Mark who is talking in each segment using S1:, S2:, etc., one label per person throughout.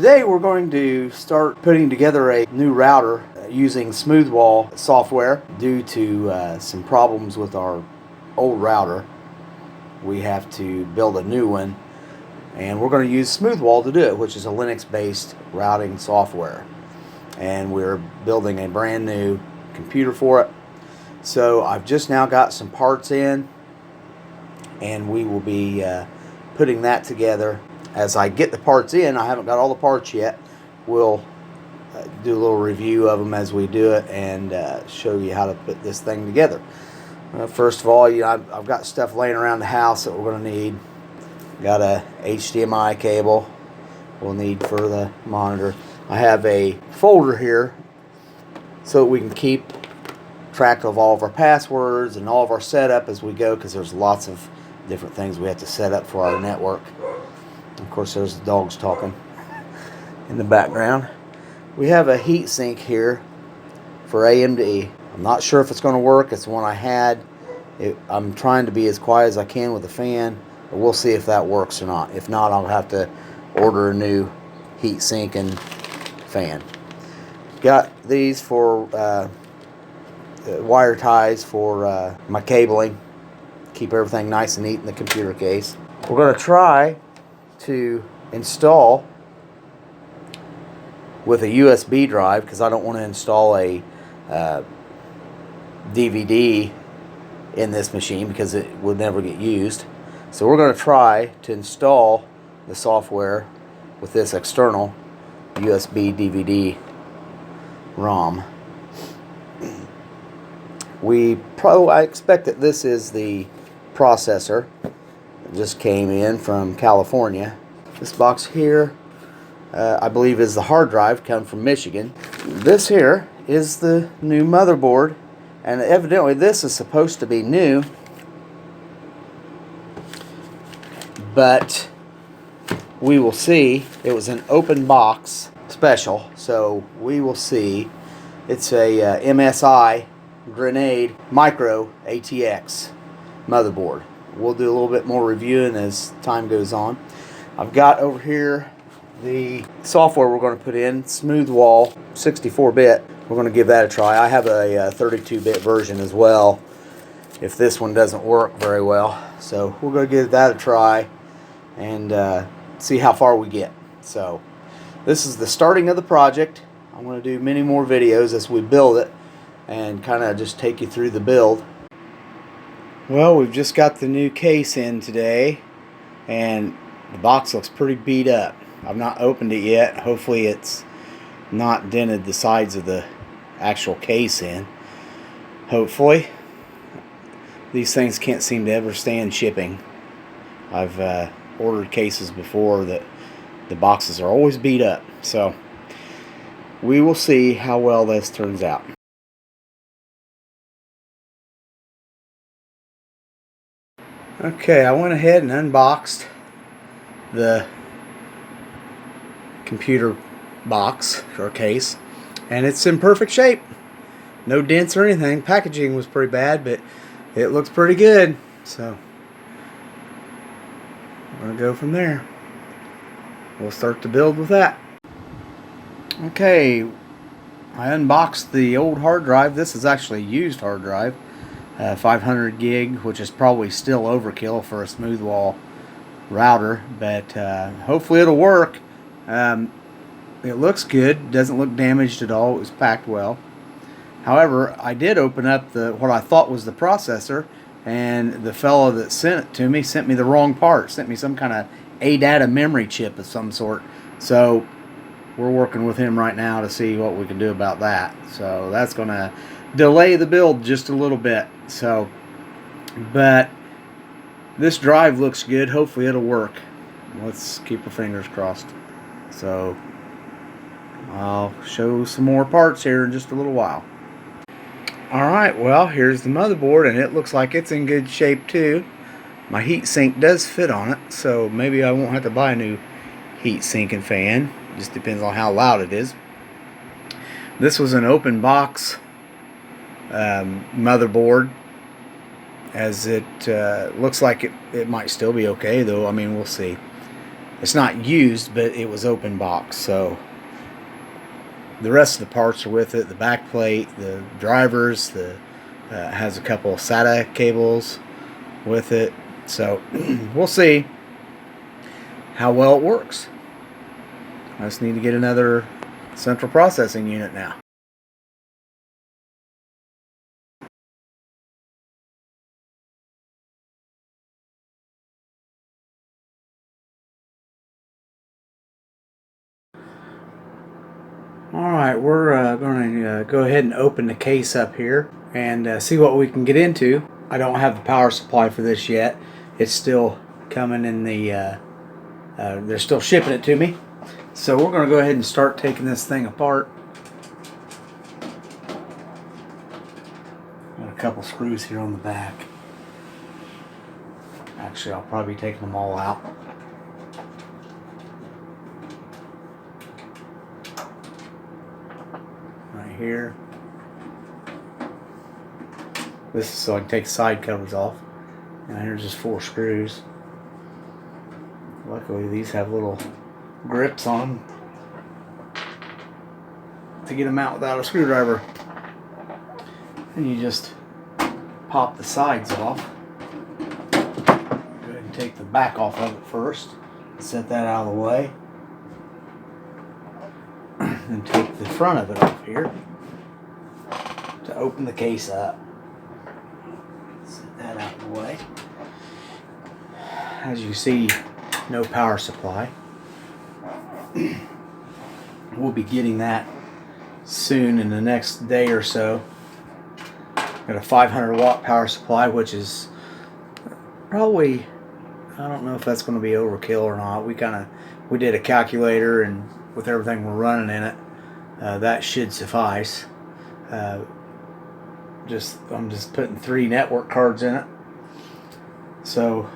S1: Today we're going to start putting together a new router using Smoothwall software. Due to some problems with our old router, we have to build a new one, and we're going to use Smoothwall to do it, which is a Linux-based routing software. And we're building a brand new computer for it. So I've just now got some parts in, and we will be putting that together. As I get the parts in, I haven't got all the parts yet. We'll do a little review of them as we do it and show you how to put this thing together. First of all, I've got stuff laying around the house that we're going to need. Got a HDMI cable we'll need for the monitor. I have a folder here so that we can keep track of all of our passwords and all of our setup as we go, because there's lots of different things we have to set up for our network. Of course, there's the dogs talking in the background. We have a heat sink here for AMD. I'm not sure if it's going to work. It's the one I had. I'm trying to be as quiet as I can with the fan, but we'll see if that works or not. If not, I'll have to order a new heat sink and fan. Got these for wire ties for my cabling. Keep everything nice and neat in the computer case. We're going to try to install with a USB drive, because I don't want to install a DVD in this machine because it would never get used. So we're going to try to install the software with this external USB DVD ROM. I expect that this is the processor. It just came in from California. This box here, I believe, is the hard drive, come from Michigan. This here is the new motherboard, and evidently this is supposed to be new, but we will see. It was an open box special, so we will see. It's a MSI Grenade Micro ATX motherboard. We'll do a little bit more reviewing as time goes on. I've got over here the software we're going to put in, Smoothwall 64-bit. We're going to give that a try. I have a 32-bit version as well, if this one doesn't work very well. So we're going to give that a try and see how far we get. So this is the starting of the project. I'm going to do many more videos as we build it and kind of just take you through the build. Well, we've just got the new case in today, and the box looks pretty beat up. I've not opened it yet. Hopefully it's not dented the sides of the actual case in. Hopefully. These things can't seem to ever stand shipping. I've ordered cases before that the boxes are always beat up. So we will see how well this turns out. Okay, I went ahead and unboxed the computer box or case, and it's in perfect shape. No dents or anything. Packaging was pretty bad, but it looks pretty good. So we're going to go from there. We'll start to build with that. Okay, I unboxed the old hard drive. This is actually a used hard drive. 500 gig, which is probably still overkill for a Smoothwall router, but hopefully it'll work. It looks good, doesn't look damaged at all. It was packed well. However, I did open up what I thought was the processor, and the fellow that sent it to me sent me the wrong part. Sent me some kind of ADATA memory chip of some sort. So we're working with him right now to see what we can do about that. So that's going to delay the build just a little bit. So, but this drive looks good. Hopefully it'll work. Let's keep our fingers crossed. So I'll show some more parts here in just a little while. Alright, well, here's the motherboard, and it looks like it's in good shape too. My heat sink does fit on it, so maybe I won't have to buy a new heat sink and fan. Just depends on how loud it is. This was an open box motherboard, as it looks like it might still be okay, though. I mean, we'll see. it's not used, but it was open box. So the rest of the parts are with it. The back plate, the drivers, the has a couple of SATA cables with it. So we'll see how well it works. I just need to get another central processing unit now. Alright, we're going to go ahead and open the case up here and see what we can get into. I don't have the power supply for this yet. It's still coming in the, they're still shipping it to me. So we're going to go ahead and start taking this thing apart. Got a couple screws here on the back. Actually, I'll probably be taking them all out. Right here. This is so I can take the side covers off. And here's just 4 screws. Luckily these have little grips on them to get them out without a screwdriver. And you just pop the sides off. Go ahead and take the back off of it first. Set that out of the way. And take the front of it off here to open the case up. Set that out of the way. As you see, no power supply. We'll be getting that soon in the next day or so. Got a 500 watt power supply, which is probably, I don't know if that's going to be overkill or not. We did a calculator, and with everything we're running in it, that should suffice. I'm just putting 3 network cards in it. So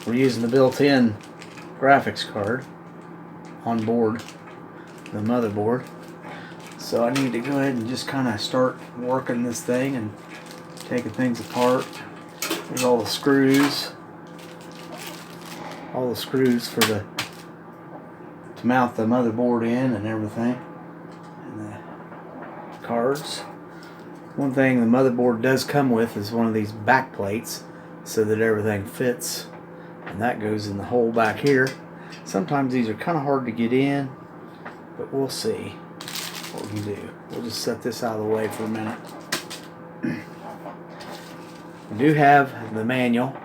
S1: we're using the built-in graphics card on board the motherboard. So I need to go ahead and just kind of start working this thing and taking things apart. There's all the screws. All the screws for to mount the motherboard in and everything. And the cards. One thing the motherboard does come with is one of these back plates so that everything fits. And that goes in the hole back here. Sometimes these are kind of hard to get in, but we'll see what we can do. We'll just set this out of the way for a minute. We do have the manual.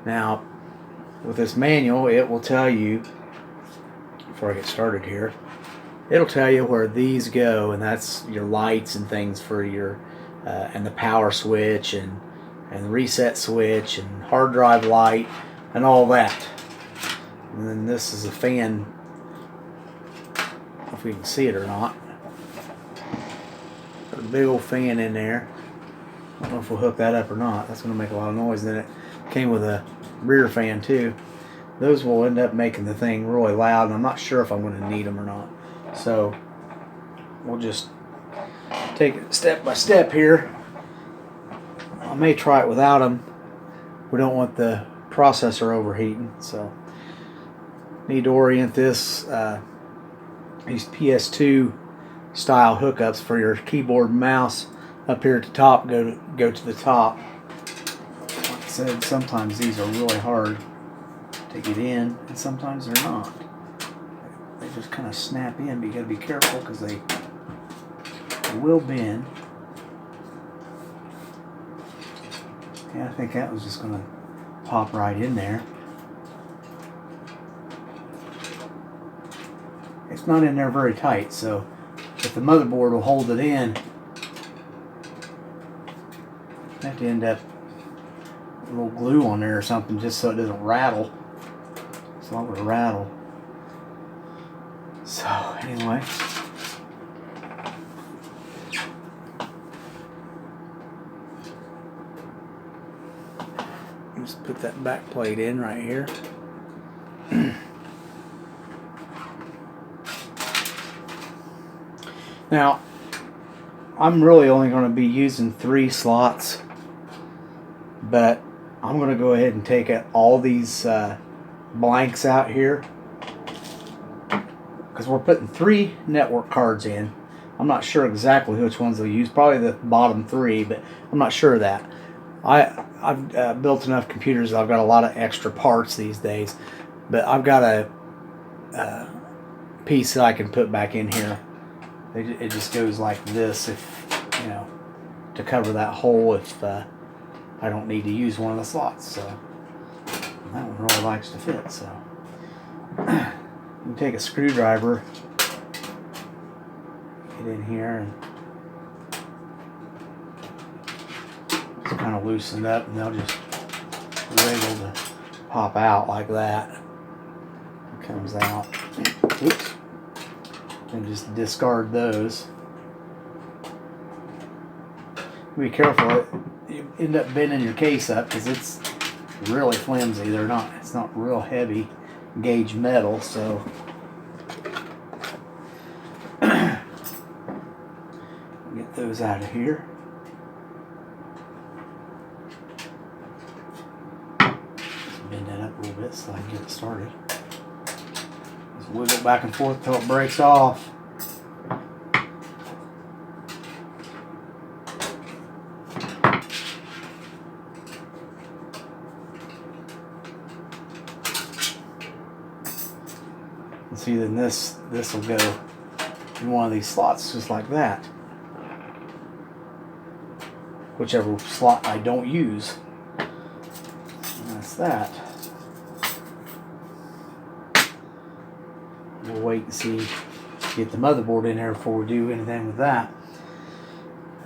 S1: Now, with this manual, it will tell you, before I get started here, it'll tell you where these go, and that's your lights and things for your, and the power switch and the reset switch and hard drive light and all that. And then this is a fan, if we can see it or not. Got a big old fan in there. I don't know if we'll hook that up or not. That's going to make a lot of noise. And then it came with a rear fan too. Those will end up making the thing really loud, and I'm not sure if I'm going to need them or not. So we'll just take it step by step here. I may try it without them. We don't want the processor overheating, so need to orient this these PS2 style hookups for your keyboard and mouse up here at the top go to the top. Like I said, sometimes these are really hard to get in, and sometimes they're not. They just kind of snap in, but you gotta be careful because they will bend. Yeah, I think that was just gonna pop right in there. It's not in there very tight, so if the motherboard will hold it in, I have to end up a little glue on there or something just so it doesn't rattle. It's not going to rattle. So anyway, just put that back plate in right here. Now, I'm really only going to be using 3 slots, but I'm going to go ahead and take all these blanks out here because we're putting 3 network cards in. I'm not sure exactly which ones they'll use. Probably the bottom 3, but I'm not sure of that. I've built enough computers that I've got a lot of extra parts these days, but I've got a piece that I can put back in here. It just goes like this, if you know, to cover that hole if I don't need to use one of the slots. So that one really likes to fit. So you can take a screwdriver, get in here, and just kind of loosen up, and they'll just wiggle to pop out like that. It comes out. Oops. And just discard those. Be careful, you end up bending your case up because it's really flimsy. It's not real heavy gauge metal, so get those out of here. Just bend that up a little bit so I can get it started. Just wiggle back and forth until it breaks off. And see, then this will go in one of these slots just like that. Whichever slot I don't use. And that's that. We'll wait and see, get the motherboard in there before we do anything with that.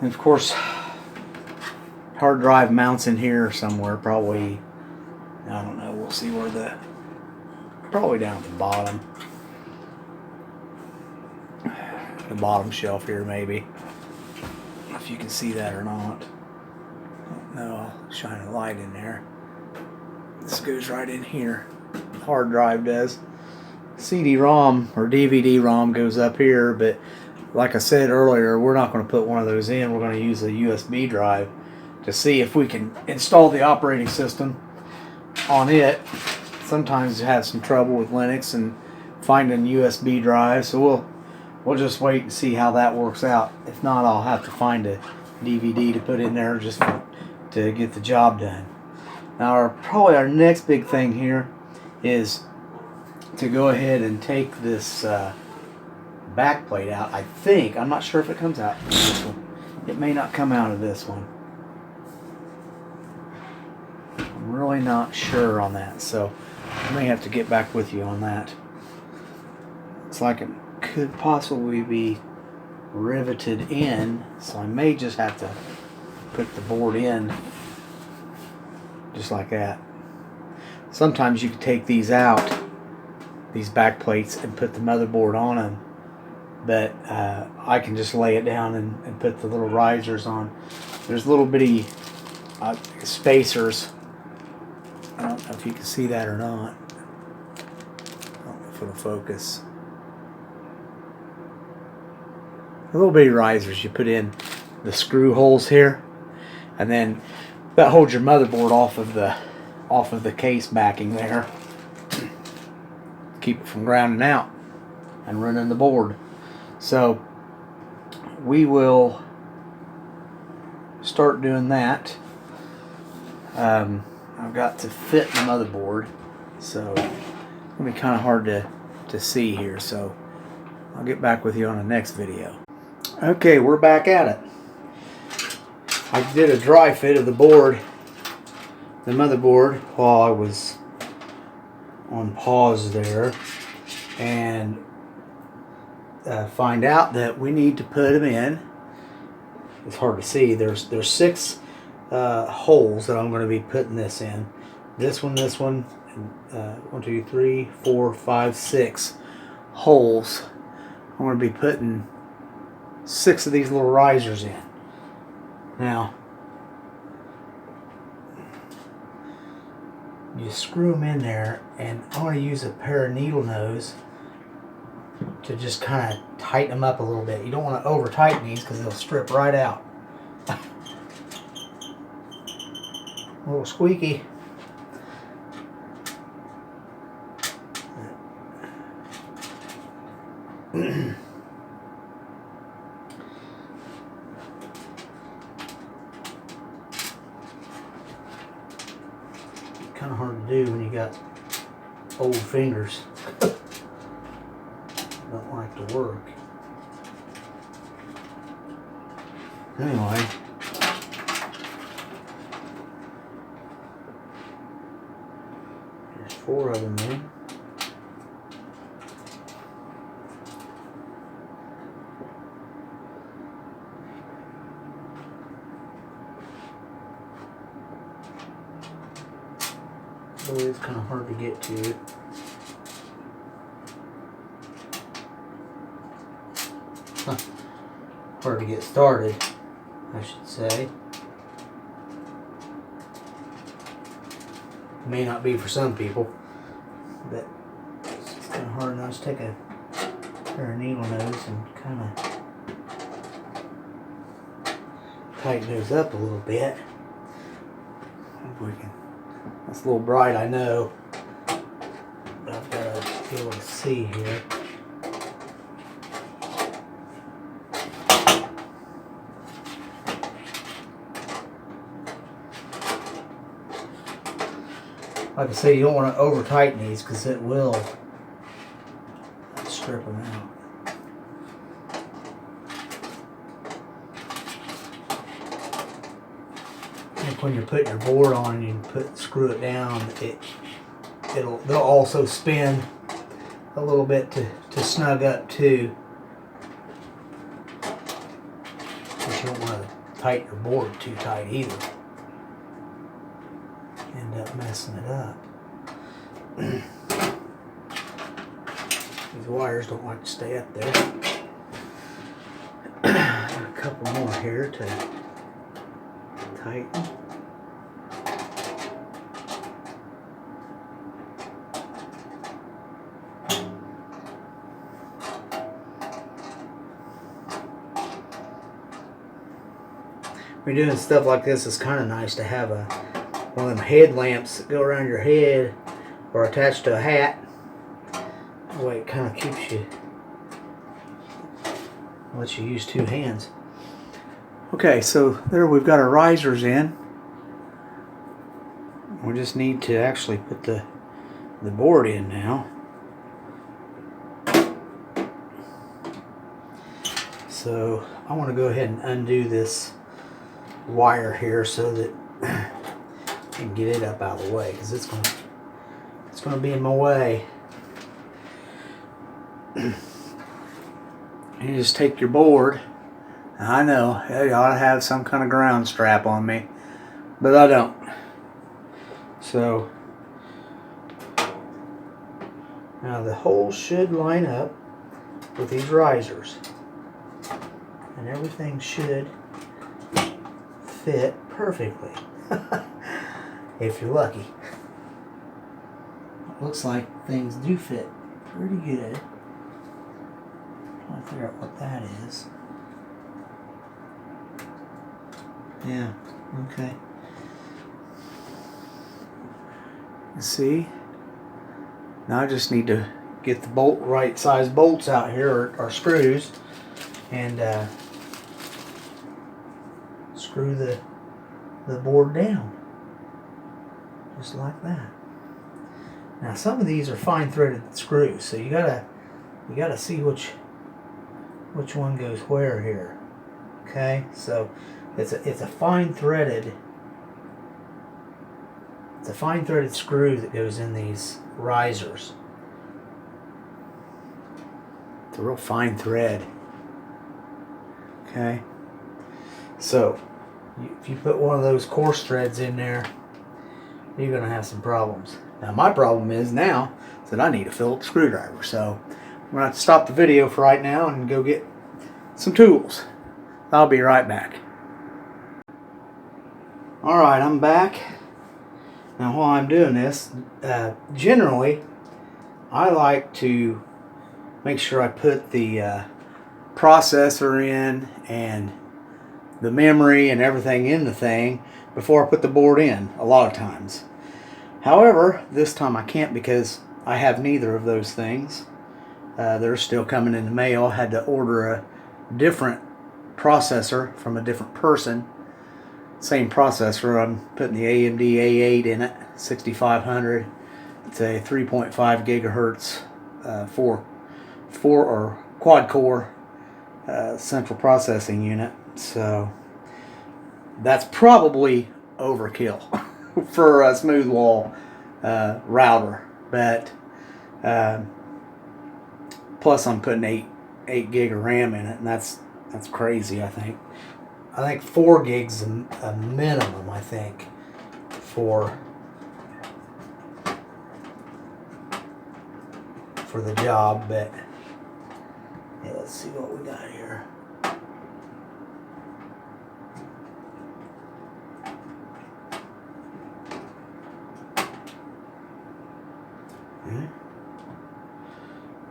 S1: And of course, hard drive mounts in here somewhere, probably, I don't know, we'll see where probably down at the bottom. The bottom shelf here, maybe. I don't know if you can see that or not. No, I'll shine a light in there. This goes right in here. The hard drive does. CD-ROM or DVD-ROM goes up here, but like I said earlier, we're not going to put one of those in. We're going to use a USB drive to see if we can install the operating system on it. Sometimes you have some trouble with Linux and finding USB drives, so we'll just wait and see how that works out. If not, I'll have to find a DVD to put in there just to get the job done. Now, probably our next big thing here is to go ahead and take this back plate out. I think, I'm not sure if it comes out of this one. It may not come out of this one. I'm really not sure on that, so I may have to get back with you on that. It's like it could possibly be riveted in, so I may just have to put the board in just like that. Sometimes you can take these out, these back plates, and put the motherboard on them, but I can just lay it down and put the little risers on. There's little bitty spacers. I don't know if you can see that or not. I don't know if it'll focus. The little bitty risers you put in the screw holes here, and then that holds your motherboard off of the case backing there. Keep it from grounding out and running the board. So we will start doing that. I've got to fit the motherboard, so it's gonna be kind of hard to see here, so I'll get back with you on the next video. Okay, we're back at it. I did a dry fit of the board, the motherboard, while I was on pause there, and find out that we need to put them in. It's hard to see. There's 6 holes that I'm going to be putting this in. This one, and 1, 2, 3, 4, 5, 6 holes. I'm going to be putting 6 of these little risers in. Now, you screw them in there, and I'm going to use a pair of needle nose to just kind of tighten them up a little bit. You don't want to over tighten these because they'll strip right out. A little squeaky. kind of hard to do when you got old fingers. Don't like to work. Anyway. There's 4 of them in. So it's kind of hard to get to. Hard to get started, I should say. May not be for some people, but it's kind of hard. Now, just take a pair of needle nose and kind of tighten those up a little bit. If we can. It's a little bright, I know, but I've got to be able to see here. Like I say, you don't want to over tighten these because it will strip them out. Like when you're putting your board on and you screw it down, they'll also spin a little bit to snug up too. But you don't want to tighten your board too tight either. End up messing it up. These wires don't like to stay up there. A couple more here to tighten. When you're doing stuff like this, it's kind of nice to have one of them headlamps that go around your head or attached to a hat. That way it kind of keeps you, lets you use 2 hands. Okay, so there we've got our risers in. We just need to actually put the board in now. So I want to go ahead and undo this wire here so that I can get it up out of the way, because it's going to be in my way. You just take your board. I know you ought to have some kind of ground strap on me, but I don't. So now the holes should line up with these risers, and everything should fit perfectly. If you're lucky. It looks like things do fit pretty good. Trying to figure out what that is. Yeah, okay. See? Now I just need to get the right size bolts out here, or screws, and screw the board down. Just like that. Now some of these are fine threaded screws, so you gotta see which one goes where here. Okay, so it's a fine threaded screw that goes in these risers. It's a real fine thread. Okay, so if you put one of those coarse threads in there, you're going to have some problems. Now my problem is now that I need a Phillips screwdriver, so I'm going to have to stop the video for right now and go get some tools. I'll be right back. Alright, I'm back. Now while I'm doing this, generally I like to make sure I put the processor in and the memory and everything in the thing before I put the board in, a lot of times. However, this time I can't because I have neither of those things. They're still coming in the mail. I had to order a different processor from a different person. Same processor. I'm putting the AMD A8 in it. 6500. It's a 3.5 gigahertz four or quad core central processing unit. So that's probably overkill for a Smoothwall router, but plus I'm putting 8 gig of RAM in it, and that's crazy. I think 4 gigs a minimum, I think, for the job. But yeah, let's see what we got here.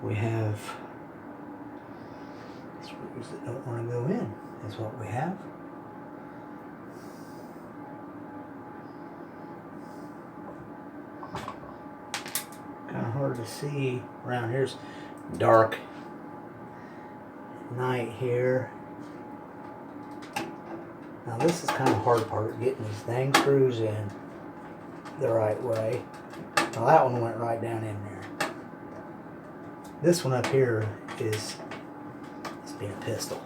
S1: We have screws that don't want to go in, is what we have. Kind of hard to see around here. It's dark night here. Now this is kind of hard part, getting these dang screws in the right way. Now that one went right down in there. This one up here is being a pistol.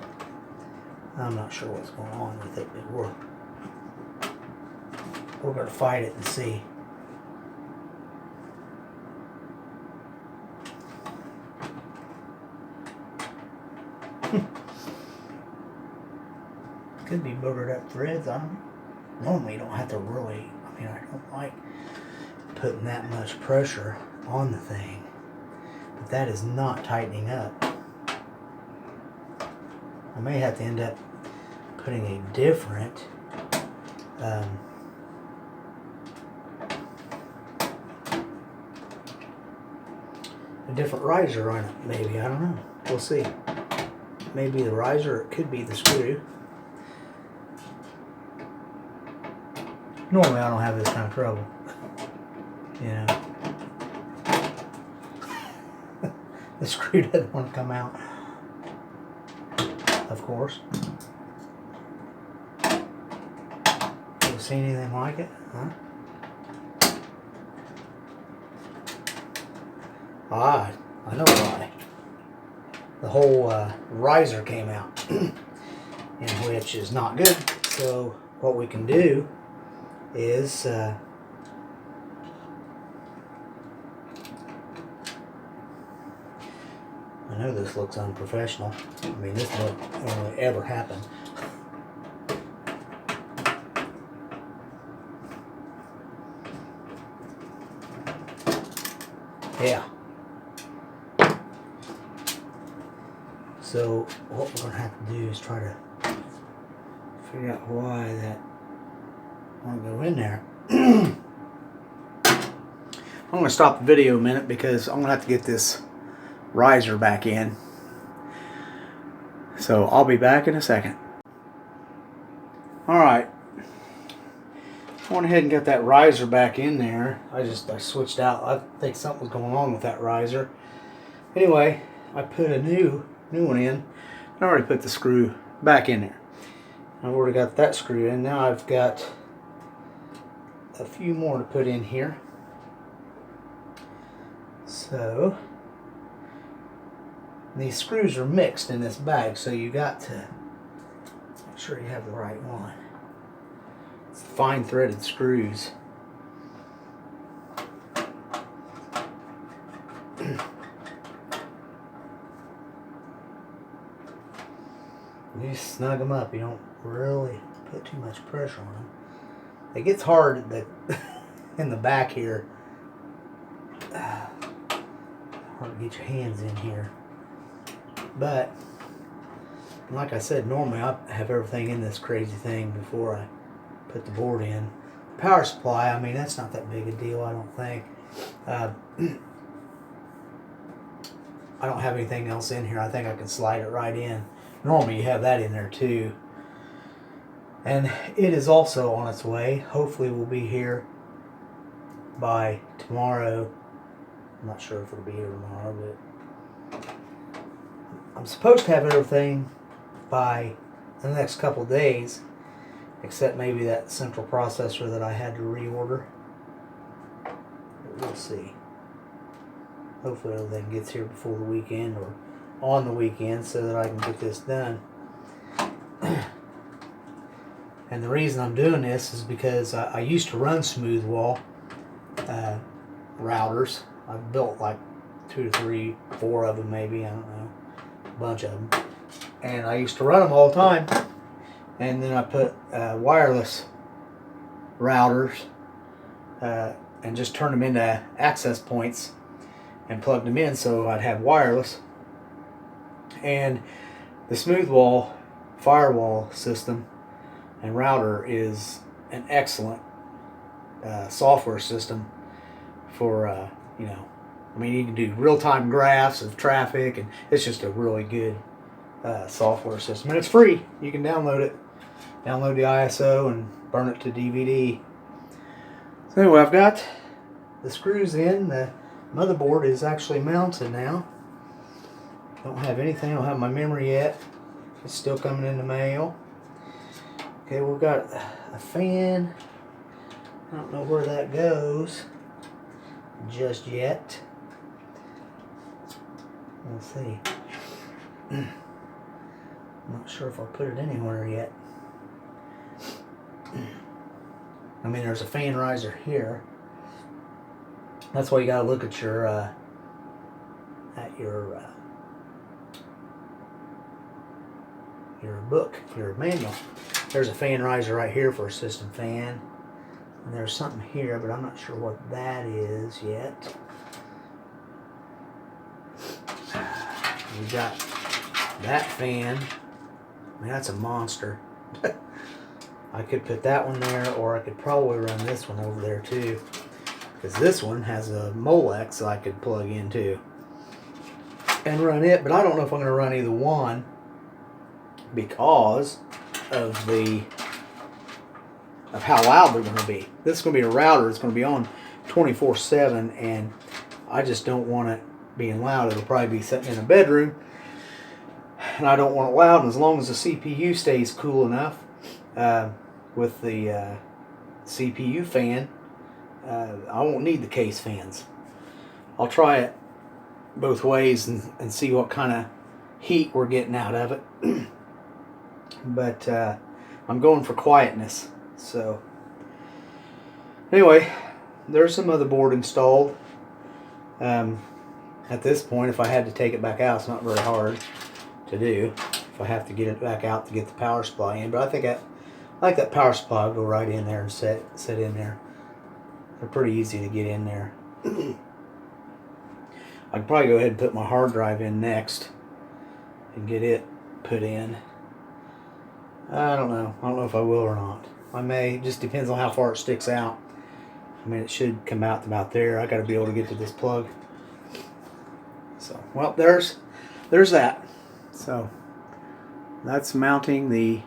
S1: I'm not sure what's going on with it, but we're going to fight it and see. Could be boogered up threads. I don't know. Normally you don't have to really, I don't like putting that much pressure on the thing. But that is not tightening up. I may have to end up putting a different riser on it, maybe. I don't know. We'll see. Maybe the riser, or it could be the screw. Normally I don't have this kind of trouble. You know. The screw doesn't want to come out. Of course. Ever seen anything like it? Huh? Ah, I know why. The whole riser came out, in which is not good. So what we can do is I know this looks unprofessional. I mean, this won't only ever happen. Yeah. So what we're going to have to do is try to figure out why that won't go in there. I'm going to stop the video a minute because I'm going to have to get this riser back in. So I'll be back in a second. Alright. I went ahead and got that riser back in there. I switched out. I think something was going on with that riser. Anyway, I put a new one in. I already put the screw back in there. I've already got that screw in. Now I've got a few more to put in here. So these screws are mixed in this bag, so you got to make sure you have the right one. It's fine threaded screws. You just snug them up. You don't really put too much pressure on them. It gets hard in the back here. Hard to get your hands in here. But like I said, normally I have everything in this crazy thing before I put the board in. Power supply, I mean, that's not that big a deal, I don't think. I don't have anything else in here. I think I can slide it right in. Normally you have that in there too. And it is also on its way. Hopefully we'll be here by tomorrow. I'm not sure if it'll be here tomorrow, but I'm supposed to have everything by the next couple of days, except maybe that central processor that I had to reorder. we'll see. Hopefully everything gets here before the weekend or on the weekend so that I can get this done. And the reason I'm doing this is because I used to run Smoothwall routers. I've built like 2 to 3, 4 of them maybe, I don't know, a bunch of them. And I used to run them all the time. And then I put wireless routers and just turned them into access points and plugged them in so I'd have wireless. And the Smoothwall firewall system and router is an excellent software system for, you know, I mean, you can do real-time graphs of traffic, and it's just a really good software system. And it's free. You can download it, download the ISO, and burn it to DVD. So anyway, I've got the screws in. The motherboard is actually mounted now. Don't have anything. I don't have my memory yet. It's still coming in the mail. Okay, we've got a fan. I don't know where that goes just yet. Let's see. I'm not sure if I'll put it anywhere yet. I mean, there's a fan riser here. That's why you gotta look at your book, your manual. There's a fan riser right here for a system fan. And there's something here, but I'm not sure what that is yet. We got that fan. I mean, that's a monster. I could put that one there, or I could probably run this one over there too. Because this one has a Molex I could plug in too. And run it, but I don't know if I'm going to run either one because of how loud they're going to be. This is going to be a router. It's going to be on 24/7, and I just don't want it being loud. It'll probably be sitting in a bedroom, and I don't want it loud. And as long as the CPU stays cool enough with the CPU fan, I won't need the case fans. I'll try it both ways and see what kind of heat we're getting out of it. But I'm going for quietness. So anyway, there's some motherboard installed. At this point, if I had to take it back out, it's not very hard to do. If I have to get it back out to get the power supply in, but I think I like that power supply. I'll go right in there and set in there. They're pretty easy to get in there. I could probably go ahead and put my hard drive in next and get it put in. I don't know. I don't know if I will or not. I may. It just depends on how far it sticks out. I mean, it should come out to about there. I got to be able to get to this plug. So, well, there's that. So, that's mounting the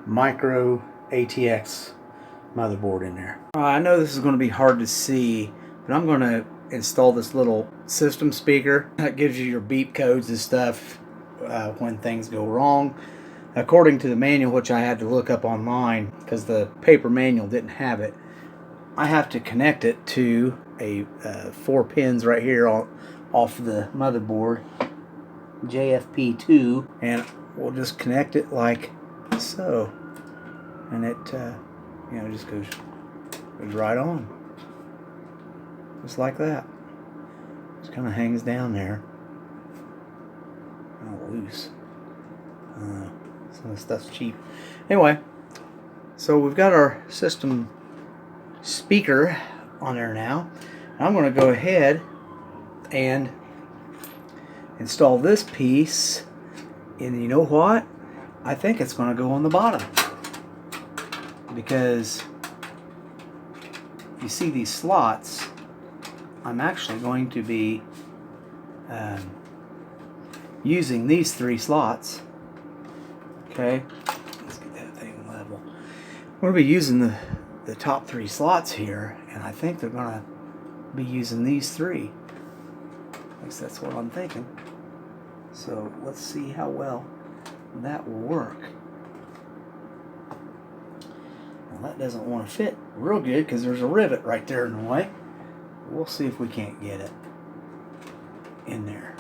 S1: micro ATX motherboard in there. I know this is going to be hard to see, but I'm going to install this little system speaker that gives you your beep codes and stuff when things go wrong. According to the manual, which I had to look up online because the paper manual didn't have it, I have to connect it to a 4 pins right here off the motherboard, JFP2, and we'll just connect it like so, and it you know, just goes right on, just like that. Just kind of hangs down there, kind of loose. Some of the stuff's cheap. Anyway, so we've got our system speaker on there now. And I'm going to go ahead and install this piece. And you know what? I think it's going to go on the bottom. Because you see these slots, I'm actually going to be using these 3 slots. Okay, let's get that thing level. We're going to be using the top 3 slots here, and I think they're going to be using these 3. At least that's what I'm thinking. So let's see how well that will work. Well, that doesn't want to fit real good because there's a rivet right there in the way. we'll see if we can't get it in there.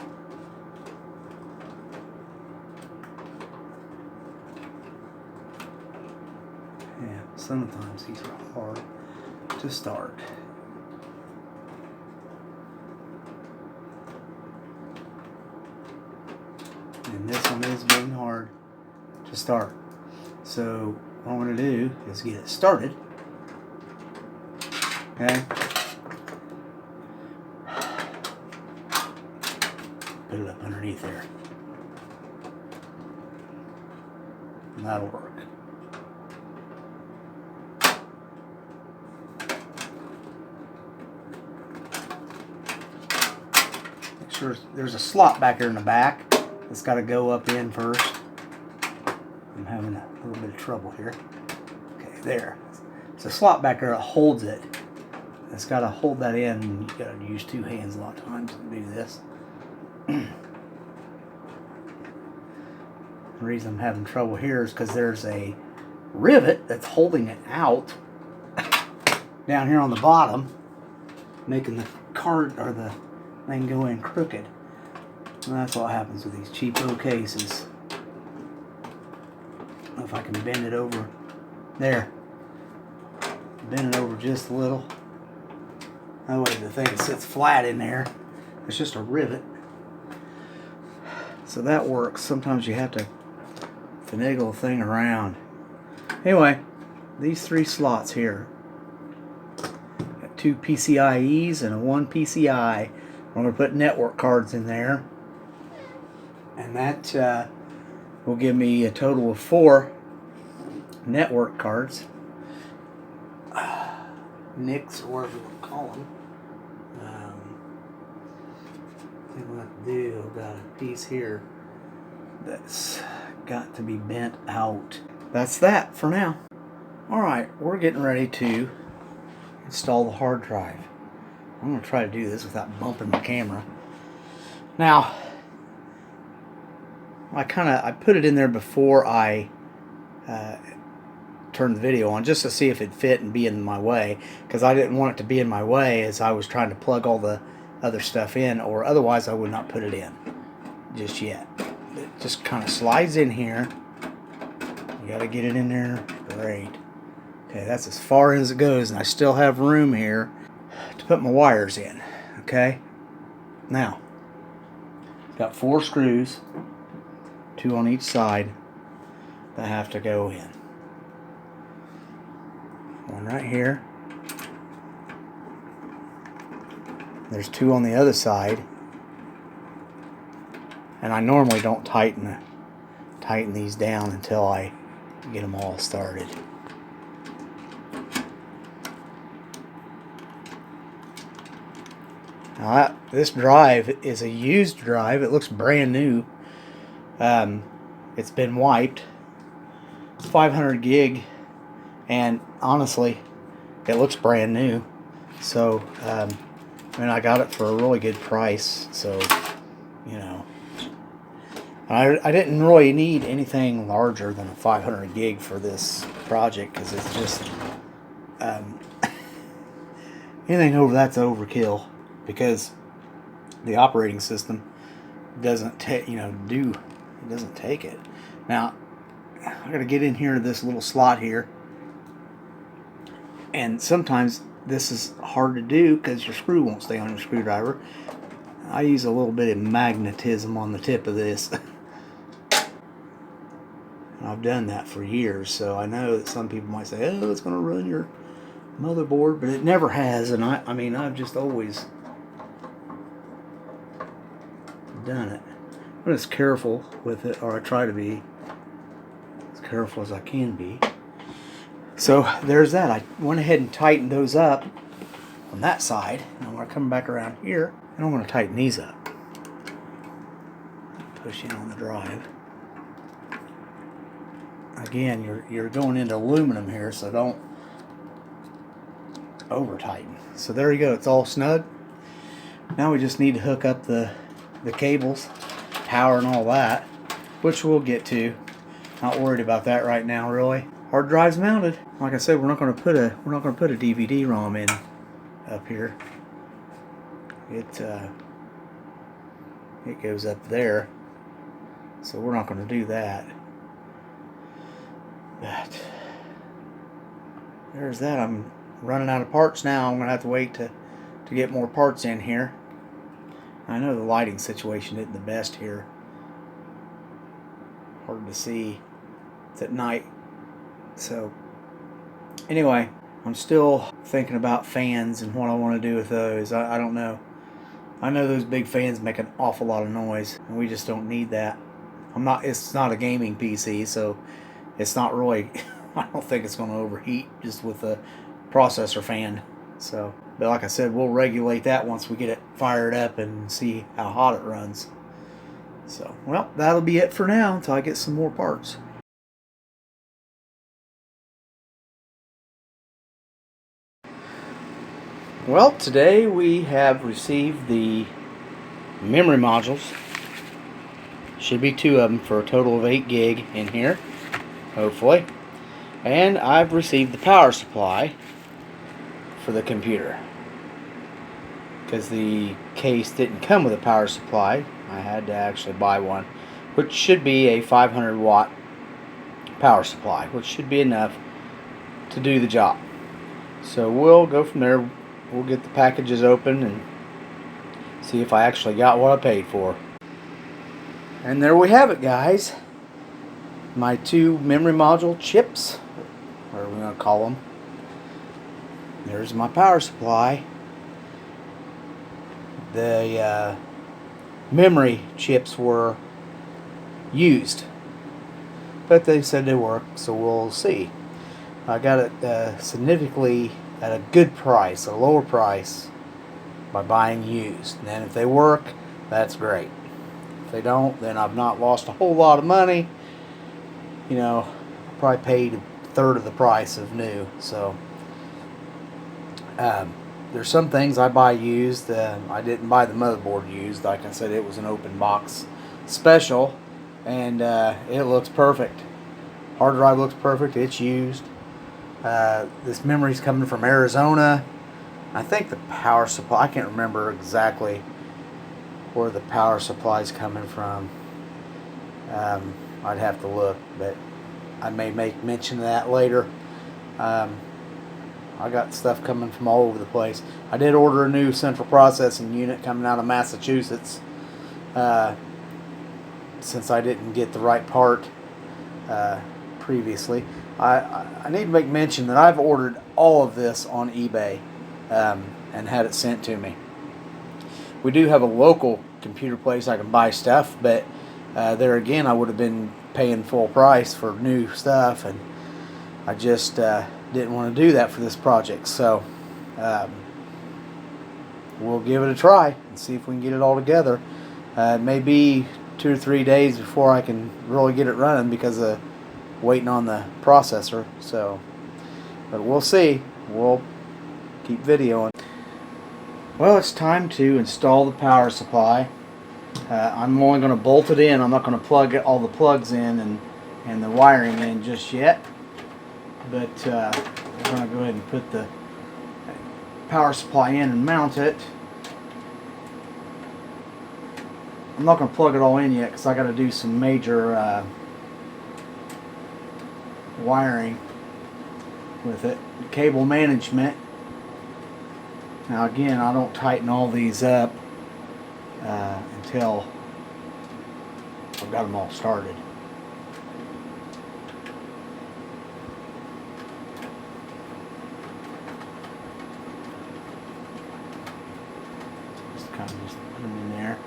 S1: Yeah, sometimes these are hard to start. And this one is being hard to start. So what I want to do is get it started. Okay. Put it up underneath there. And that'll work. Make sure there's a slot back here in the back. It's got to go up in first. I'm having a little bit of trouble here. Okay, there. It's a slot back there that holds it. It's got to hold that in, and you got to use two hands a lot of times to do this. The reason I'm having trouble here is because there's a rivet that's holding it out down here on the bottom, making the card or the thing go in crooked. And that's what happens with these cheapo cases. If I can bend it over there, bend it over just a little. That way the thing sits flat in there. It's just a rivet. So that works. Sometimes you have to finagle the thing around. Anyway, these three slots here. Got two PCIEs and a one PCI. I'm going to put network cards in there. And that will give me a total of 4 network cards. NICs, or whatever you call them. I think what I have to do, I've got a piece here that's got to be bent out. That's that for now. Alright, we're getting ready to install the hard drive. I'm going to try to do this without bumping the camera. Now, I put it in there before I turned the video on, just to see if it fit and be in my way, because I didn't want it to be in my way as I was trying to plug all the other stuff in, or otherwise I would not put it in just yet. It just kind of slides in here. You got to get it in there. Great. Okay, that's as far as it goes, and I still have room here to put my wires in. Okay, now got 4 screws, 2 on each side, that have to go in. One right here. There's 2 on the other side. And I normally don't tighten these down until I get them all started. Now this drive is a used drive. It looks brand new. It's been wiped. It's 500 gig, and honestly, it looks brand new. So, and I got it for a really good price. So, you know, I didn't really need anything larger than a 500 gig for this project, because it's just anything over that's overkill, because the operating system doesn't take it doesn't take it. Now I gotta get in here to this little slot here, and sometimes this is hard to do because your screw won't stay on your screwdriver. I use a little bit of magnetism on the tip of this. I've done that for years, so I know that some people might say, oh, it's going to ruin your motherboard, but it never has. And I mean, I've just always done it. I'm just careful with it, or I try to be as careful as I can be. So there's that. I went ahead and tightened those up on that side. Now I'm going to come back around here, and I'm going to tighten these up. Push in on the drive. Again, you're going into aluminum here, so don't over tighten. So there you go, it's all snug. Now we just need to hook up the cables, power and all that, which we'll get to. Not worried about that right now, really. Hard drive's mounted. Like I said, we're not going to put a DVD ROM in up here. it goes up there, so we're not going to do that. But there's that. I'm running out of parts now. I'm going to have to wait to get more parts in here. I know the lighting situation isn't the best here. Hard to see. It's at night. So anyway, I'm still thinking about fans and what I want to do with those. I don't know. I know those big fans make an awful lot of noise, and we just don't need that. It's not a gaming PC, so it's not really, I don't think it's going to overheat just with a processor fan. So, but like I said, we'll regulate that once we get it fired up and see how hot it runs. So, well, that'll be it for now until I get some more parts. Well, today we have received the memory modules. Should be 2 of them for a total of 8 gig in here, hopefully. And I've received the power supply for the computer. Because the case didn't come with a power supply, I had to actually buy one, which should be a 500 watt power supply, which should be enough to do the job. So we'll go from there. We'll get the packages open and see if I actually got what I paid for. And there we have it, guys. My 2 memory module chips, whatever we're going to call them. There's my power supply. The memory chips were used, but they said they work, so we'll see. I got it significantly at a good price, a lower price, by buying used. And then if they work, that's great. If they don't, then I've not lost a whole lot of money. You know, I probably paid 1/3 of the price of new. So there's some things I buy used. I didn't buy the motherboard used. Like I said, it was an open box special, and it looks perfect. Hard drive looks perfect. It's used. This memory's coming from Arizona. I think the power supply, I can't remember exactly where the power supply's coming from. I'd have to look, but I may make mention of that later. I got stuff coming from all over the place. I did order a new central processing unit coming out of Massachusetts, since I didn't get the right part previously. I need to make mention that I've ordered all of this on eBay and had it sent to me. We do have a local computer place I can buy stuff, but there again I would have been paying full price for new stuff, and I just didn't want to do that for this project. So we'll give it a try and see if we can get it all together. It may be 2 or 3 days before I can really get it running because of waiting on the processor. So, but we'll see. We'll keep videoing. Well, it's time to install the power supply. I'm only going to bolt it in. I'm not going to plug all the plugs in and the wiring in just yet. But we're going to go ahead and put the power supply in and mount it. I'm not going to plug it all in yet because I got to do some major wiring with it. Cable management. Now again, I don't tighten all these up until I've got them all started. Just kind of put them in there.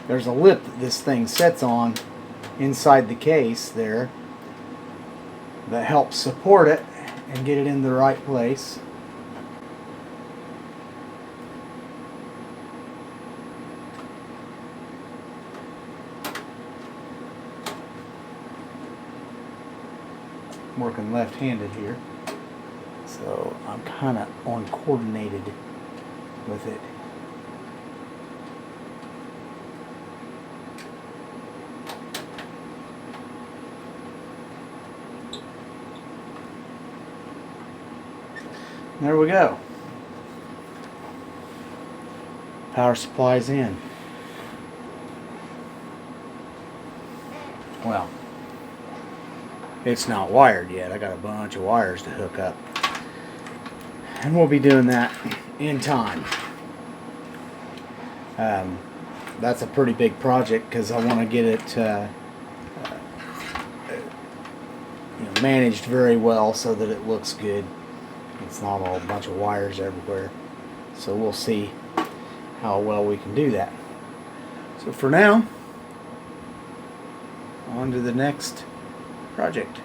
S1: There's a lip that this thing sets on inside the case there that helps support it and get it in the right place. I'm working left-handed here, so So I'm kind of uncoordinated with it. There we go. Power supply's in. Well, it's not wired yet. I got a bunch of wires to hook up. And we'll be doing that in time. That's a pretty big project because I want to get it managed very well so that it looks good. It's not all a bunch of wires everywhere. So we'll see how well we can do that. So for now, on to the next project.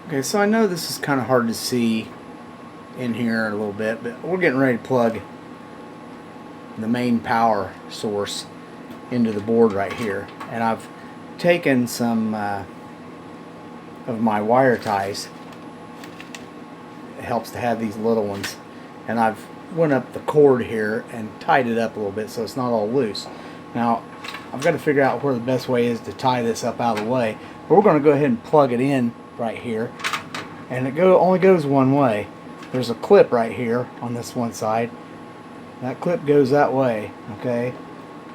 S1: Okay, so I know this is kind of hard to see in here a little bit, but we're getting ready to plug the main power source into the board right here. And I've taken some of my wire ties. It helps to have these little ones, and I've went up the cord here and tied it up a little bit so it's not all loose. Now I've got to figure out where the best way is to tie this up out of the way, but we're going to go ahead and plug it in right here, and it only goes one way. There's a clip right here on this one side. That clip goes that way, okay?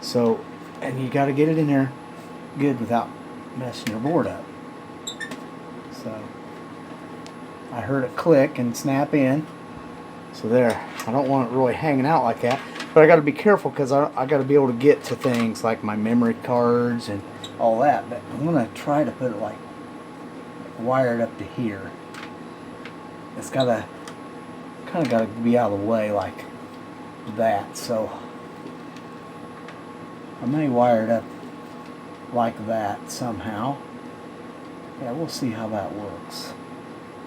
S1: So, and you got to get it in there good without messing your board up. So I heard it click and snap in. So there, I don't want it really hanging out like that, but I got to be careful because I got to be able to get to things like my memory cards and all that. But I'm gonna try to put it like wired up to here. It's kind of got to be out of the way like that. So I may wire it up like that somehow. Yeah, we'll see how that works.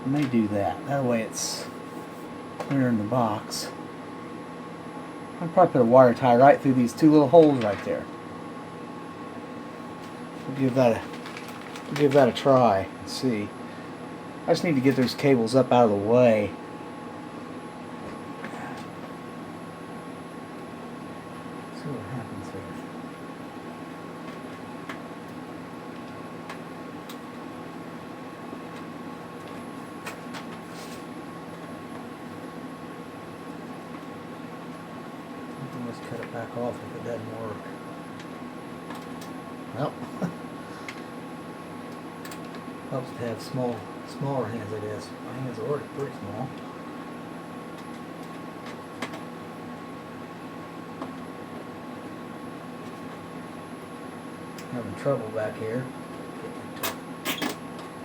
S1: I may do that. That way it's clear in the box. I'll probably put a wire tie right through these two little holes right there. We'll give that a try and see. I just need to get those cables up out of the way. See what happens here. Let's cut it back off if it doesn't work. Well, helps to have smaller hands, I guess. My hands are already pretty small. Having trouble back here.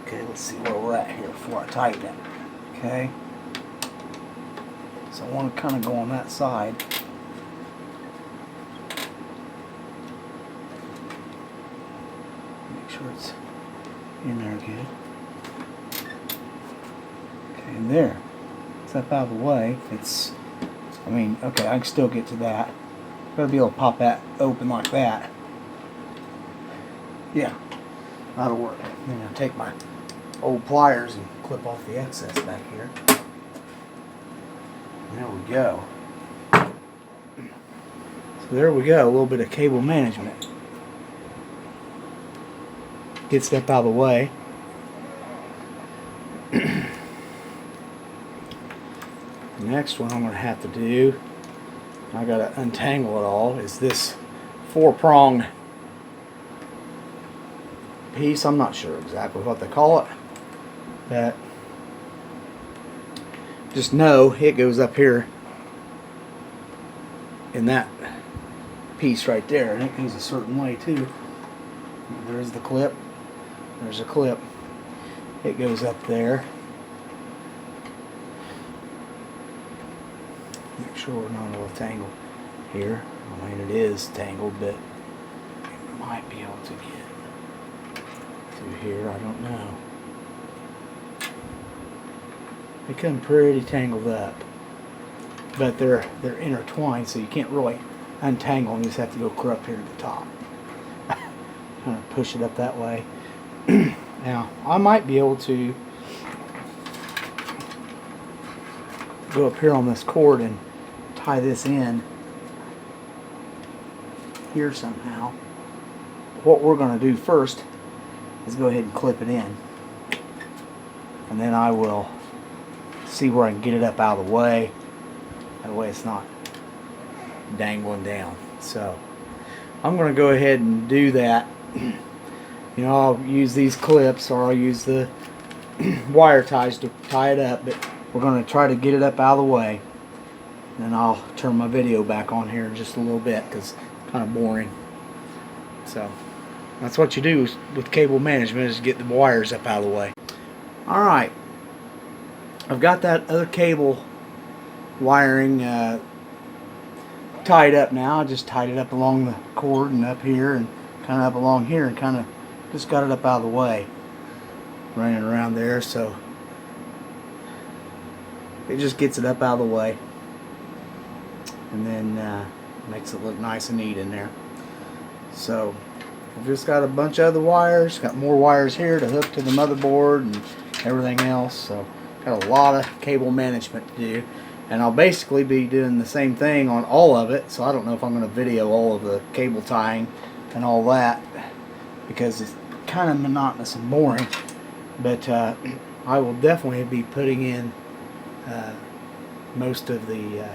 S1: Okay, let's see where we're at here before I tighten it. Okay. So I want to kind of go on that side. Make sure it's in there good. Okay, and there. It's up out of the way. Okay, I can still get to that. Gotta be able to pop that open like that. Yeah, that'll work. Then I'll take my old pliers and clip off the excess back here. There we go. So there we go, a little bit of cable management. Get step out of the way. The next one I'm going to have to do, I got to untangle it all, is this 4-prong piece. I'm not sure exactly what they call it, but just know it goes up here in that piece right there, and it goes a certain way too. There's the clip. There's a clip. It goes up there. Make sure we're not all tangled here. I mean, it is tangled, but we might be able to get through here. I don't know. They come pretty tangled up, but they're intertwined, so you can't really untangle them. You just have to go clear up here to the top. Kind of push it up that way. Now, I might be able to go up here on this cord and tie this in here somehow. What we're going to do first is go ahead and clip it in, and then I will see where I can get it up out of the way. That way it's not dangling down. So I'm going to go ahead and do that. You know, I'll use these clips, or I'll use the wire ties to tie it up, but we're going to try to get it up out of the way. And then I'll turn my video back on here in just a little bit because it's kind of boring. So that's what you do with cable management, is get the wires up out of the way. Alright, I've got that other cable wiring tied up now. I just tied it up along the cord and up here and kind of up along here, and kind of just got it up out of the way, running around there, so it just gets it up out of the way, and then makes it look nice and neat in there. So I've just got a bunch of other wires, got more wires here to hook to the motherboard and everything else, so got a lot of cable management to do. And I'll basically be doing the same thing on all of it, so I don't know if I'm going to video all of the cable tying and all that, because it's kind of monotonous and boring. But I will definitely be putting in most of the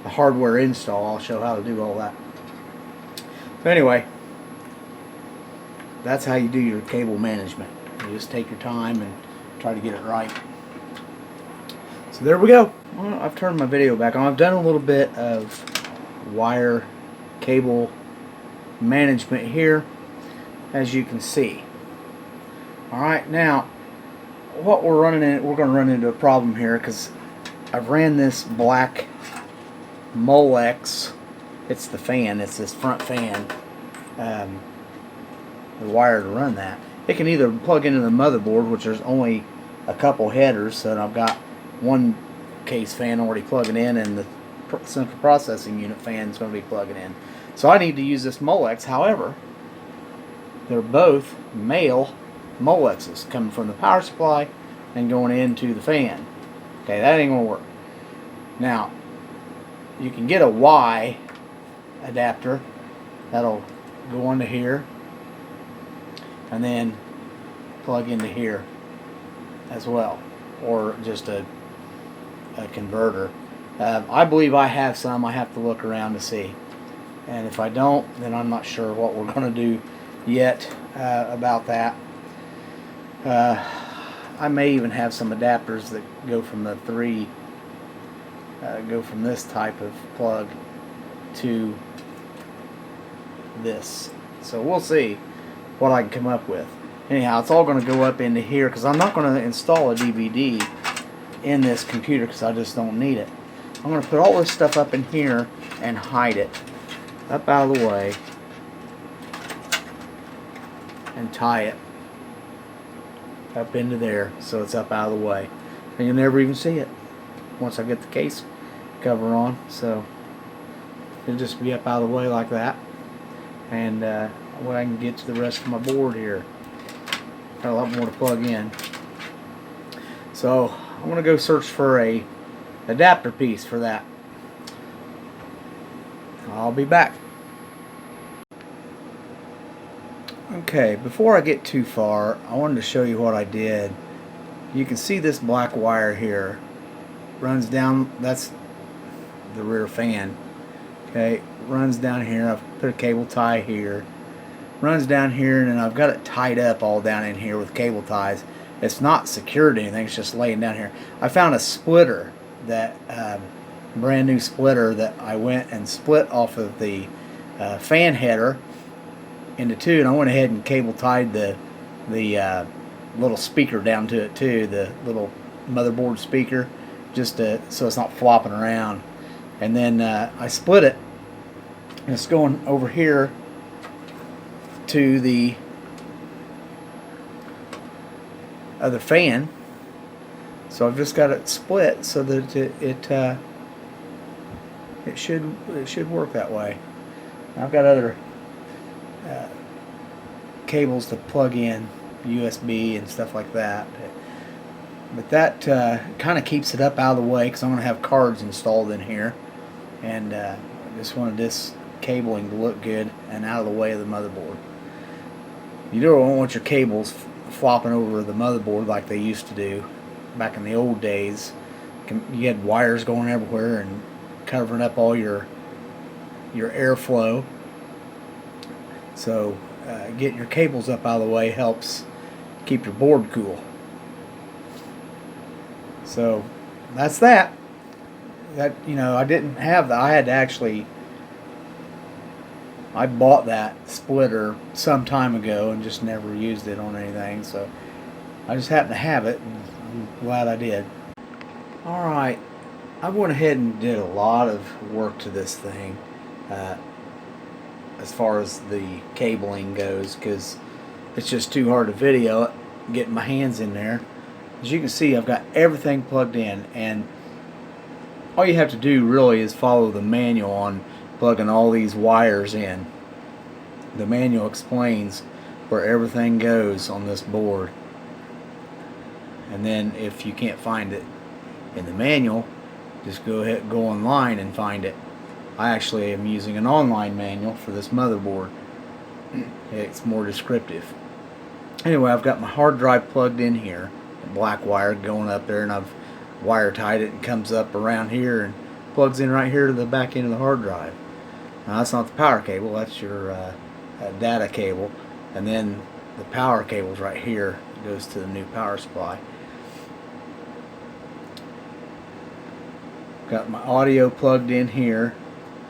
S1: hardware install. I'll show how to do all that. So anyway, that's how you do your cable management. You just take your time and try to get it right. So there we go. Well, I've turned my video back on. I've done a little bit of wire cable management here, as you can see. Alright, now what we're going to run into a problem here, because I've ran this black Molex. It's the fan, it's this front fan, the wire to run that. It can either plug into the motherboard, which there's only a couple headers, so I've got one case fan already plugging in, and the central processing unit fan is going to be plugging in. So I need to use this Molex. However, they're both male Molexes coming from the power supply and going into the fan. Okay, that ain't going to work. Now, you can get a Y adapter that'll go into here and then plug into here as well, or just a converter. I believe I have some. I have to look around to see, and if I don't, then I'm not sure what we're going to do yet about that. I may even have some adapters that go from the go from this type of plug to this. So we'll see what I can come up with. Anyhow, it's all going to go up into here, because I'm not going to install a DVD in this computer because I just don't need it. I'm going to put all this stuff up in here and hide it up out of the way and tie it up into there so it's up out of the way, and you'll never even see it once I get the case cover on. So it'll just be up out of the way like that, and when I can get to the rest of my board here, got a lot more to plug in. So I'm going to go search for a adapter piece for that. I'll be back. Okay, before I get too far, I wanted to show you what I did. You can see this black wire here runs down. That's the rear fan. Okay, runs down here. I've put a cable tie here, runs down here, and then I've got it tied up all down in here with cable ties. It's not secured to anything, it's just laying down here. I found a splitter, that brand new splitter that I went and split off of the fan header into two, and I went ahead and cable tied the little speaker down to it too, the little motherboard speaker, just so it's not flopping around. And then I split it, and it's going over here to the other fan. So I've just got it split so that it should work that way. I've got other cables to plug in, USB and stuff like that. But that kind of keeps it up out of the way because I'm going to have cards installed in here. And I just wanted this cabling to look good and out of the way of the motherboard. You don't want your cables flopping over the motherboard like they used to do back in the old days. You had wires going everywhere and covering up all your airflow. So getting your cables up out of the way helps keep your board cool. So that's that. I didn't have that. I bought that splitter some time ago and just never used it on anything. So I just happened to have it, and I'm glad I did. All right, I went ahead and did a lot of work to this thing as far as the cabling goes, because it's just too hard to video it, getting my hands in there. As you can see, I've got everything plugged in, and all you have to do really is follow the manual on plugging all these wires in. The manual explains where everything goes on this board, and then if you can't find it in the manual, just go online and find it. I actually am using an online manual for this motherboard. It's more descriptive. Anyway, I've got my hard drive plugged in here, the black wire going up there, and I've wire tied it and comes up around here and plugs in right here to the back end of the hard drive. Now that's not the power cable, that's your data cable, and then the power cable's right here. It goes to the new power supply. Got my audio plugged in here,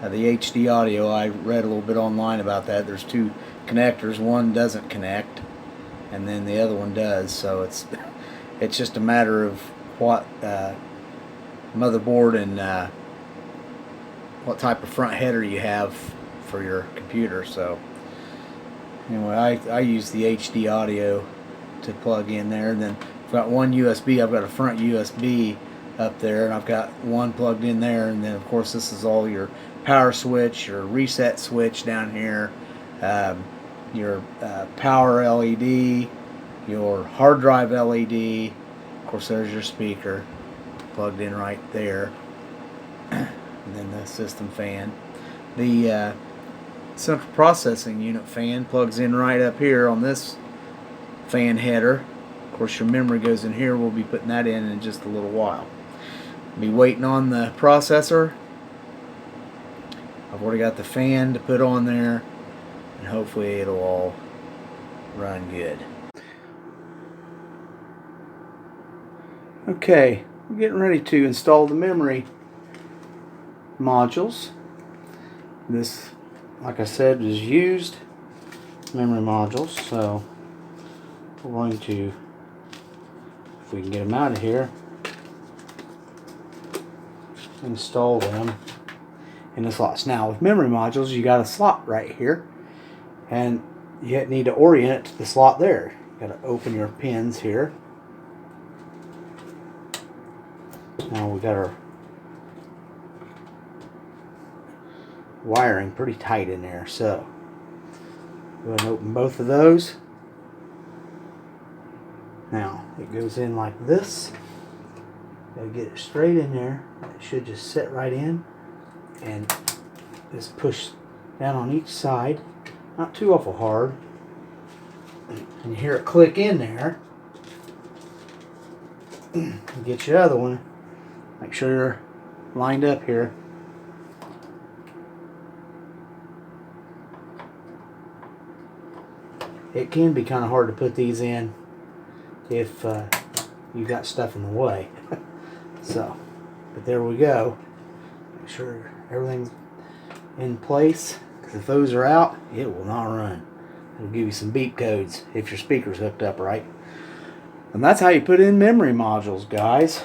S1: the HD audio. I read a little bit online about that. There's two connectors, one doesn't connect and then the other one does, so it's just a matter of what motherboard and what type of front header you have for your computer. So anyway, I use the HD audio to plug in there, and then I've got one USB. I've got a front USB up there, and I've got one plugged in there, and then of course this is all your power switch, your reset switch down here, your power LED, your hard drive LED. Of course there's your speaker plugged in right there, and then the system fan. The central processing unit fan plugs in right up here on this fan header. Of course your memory goes in here. We'll be putting that in just a little while. Be waiting on the processor. I've already got the fan to put on there, and hopefully it'll all run good. Okay, we're getting ready to install the memory modules. This, like I said, is used memory modules, so we're going to, if we can get them out of here, install them in the slots. Now with memory modules, you got a slot right here, and you need to orient it to the slot there. You got to open your pins here. Now we got our wiring pretty tight in there, so go ahead and open both of those. Now it goes in like this. Gotta get it straight in there. It should just sit right in, and just push down on each side, not too awful hard, and you hear it click in there. Get your other one. Make sure you're lined up here. It can be kind of hard to put these in if you've got stuff in the way. So, but there we go. Make sure everything's in place, because if those are out, it will not run. It'll give you some beep codes if your speaker's hooked up right. And that's how you put in memory modules, guys.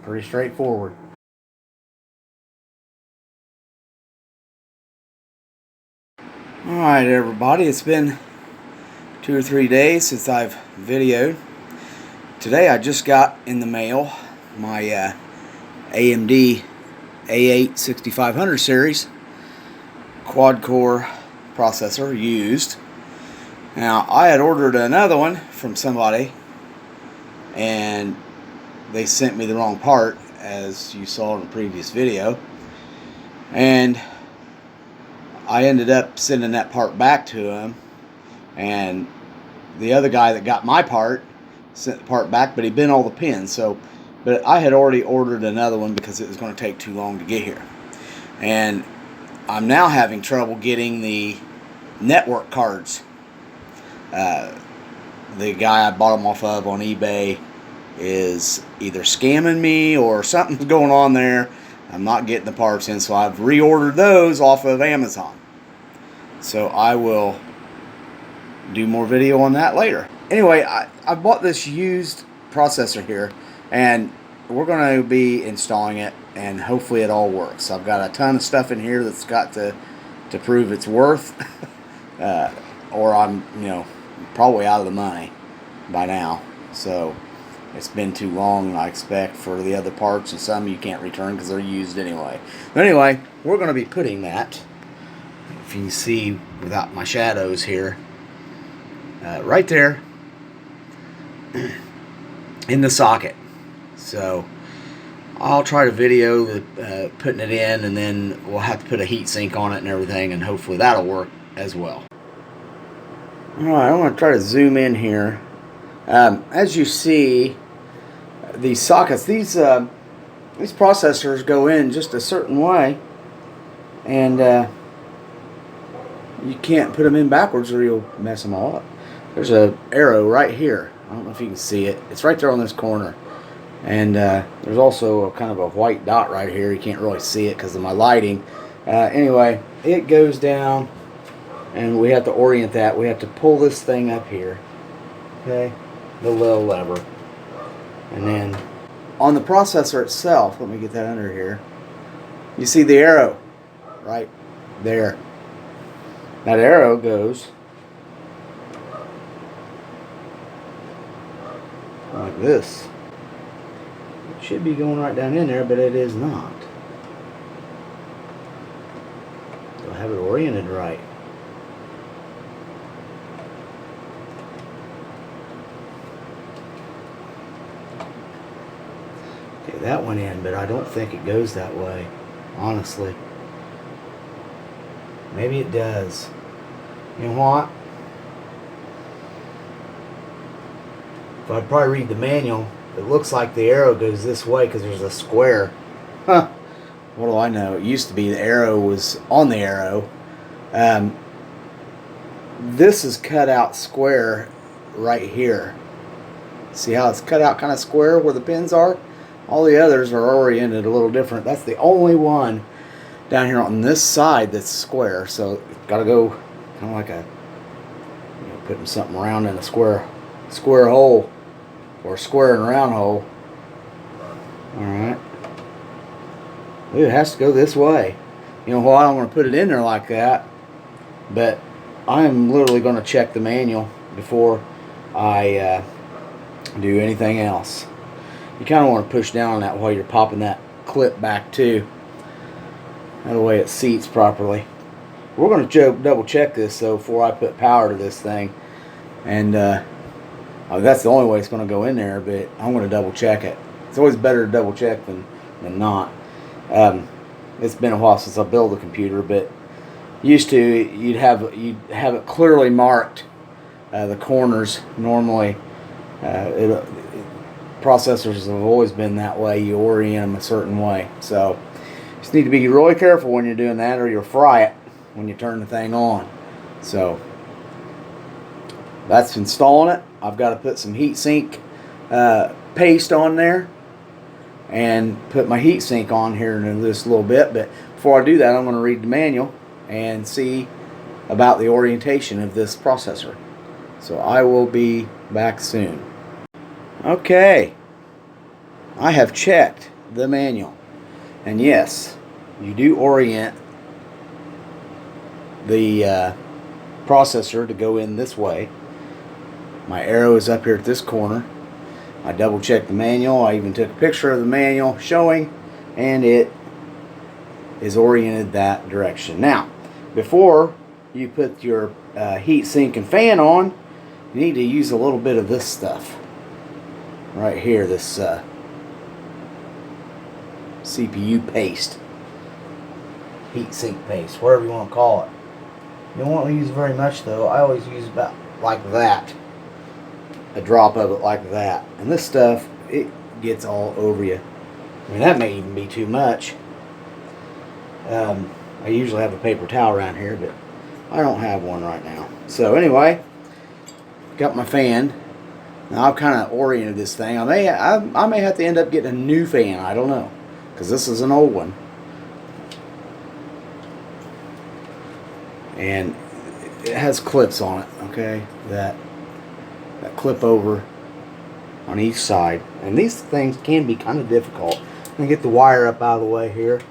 S1: Pretty straightforward. Alright everybody, it's been 2 or 3 days since I've videoed. Today I just got in the mail my AMD A8 6500 series quad core processor used. Now I had ordered another one from somebody and they sent me the wrong part, as you saw in the previous video, and I ended up sending that part back to him, and the other guy that got my part sent the part back, but he bent all the pins. But I had already ordered another one because it was going to take too long to get here, and I'm now having trouble getting the network cards. The guy I bought them off of on eBay is either scamming me or something's going on there. I'm not getting the parts in, so I've reordered those off of Amazon. So I will do more video on that later. Anyway, I bought this used processor here, and we're going to be installing it, and hopefully it all works. I've got a ton of stuff in here that's got to prove its worth, or I'm probably out of the money by now. So it's been too long, I expect, for the other parts, and some you can't return because they're used anyway. But anyway, we're going to be putting that, if you can see without my shadows here, right there in the socket. So I'll try to video the putting it in, and then we'll have to put a heat sink on it and everything, and hopefully that'll work as well. Alright, I'm going to try to zoom in here. As you see, these sockets, these processors go in just a certain way, and you can't put them in backwards or you'll mess them all up. There's an arrow right here. I don't know if you can see it. It's right there on this corner. And there's also a kind of a white dot right here. You can't really see it because of my lighting. Anyway, it goes down, and we have to orient that. We have to pull this thing up here. Okay, the little lever. And then on the processor itself, let me get that under here. You see the arrow right there. That arrow goes like this. It should be going right down in there, but it is not. Do I have it oriented right? Okay, that went in, but I don't think it goes that way, honestly. Maybe it does. You know what? If I probably read the manual, it looks like the arrow goes this way because there's a square. Huh. What do I know? It used to be the arrow was on the arrow. This is cut out square right here. See how it's cut out kind of square where the pins are? All the others are oriented a little different. That's the only one down here on this side that's square. So it's got to go kind of like a, putting something around in a square hole, or square and round hole. Alright. It has to go this way. You know why I don't want to put it in there like that, but I am literally going to check the manual before I do anything else. You kind of want to push down on that while you're popping that clip back too. That way it seats properly. We're going to double check this though before I put power to this thing, and that's the only way it's going to go in there, but I'm going to double check it. It's always better to double check than not. It's been a while since I built a computer, but used to you'd have it clearly marked, the corners normally. Processors have always been that way. You orient them a certain way, so you just need to be really careful when you're doing that, or you'll fry it when you turn the thing on. So that's installing it. I've got to put some heatsink paste on there and put my heatsink on here in just a little bit. But before I do that, I'm going to read the manual and see about the orientation of this processor. So I will be back soon. Okay, I have checked the manual, and yes, you do orient the processor to go in this way. My arrow is up here at this corner. I double checked the manual. I even took a picture of the manual showing, and it is oriented that direction. Now, before you put your heat sink and fan on, you need to use a little bit of this stuff. right here, this CPU paste, heat sink paste, whatever you want to call it. You don't want to use very much though. I always use about like that, a drop of it like that. And this stuff, it gets all over you. I mean, that may even be too much. I usually have a paper towel around here, but I don't have one right now. So anyway, got my fan. Now I've kind of oriented this thing. I may have to end up getting a new fan. I don't know, because this is an old one. And it has clips on it, okay, that clip over on each side. And these things can be kind of difficult. I'm going to get the wire up out of the way here.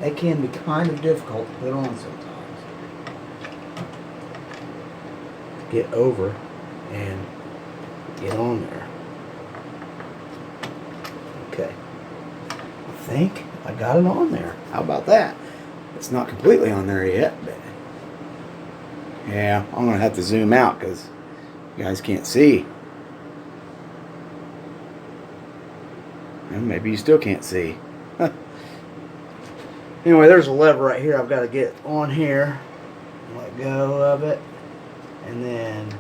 S1: They can be kind of difficult to put on sometimes. Get over and get on there. Okay. I think I got it on there. How about that? It's not completely on there yet, but yeah, I'm going to have to zoom out because you guys can't see. And maybe you still can't see. Anyway, there's a lever right here I've got to get on here. Let go of it. And then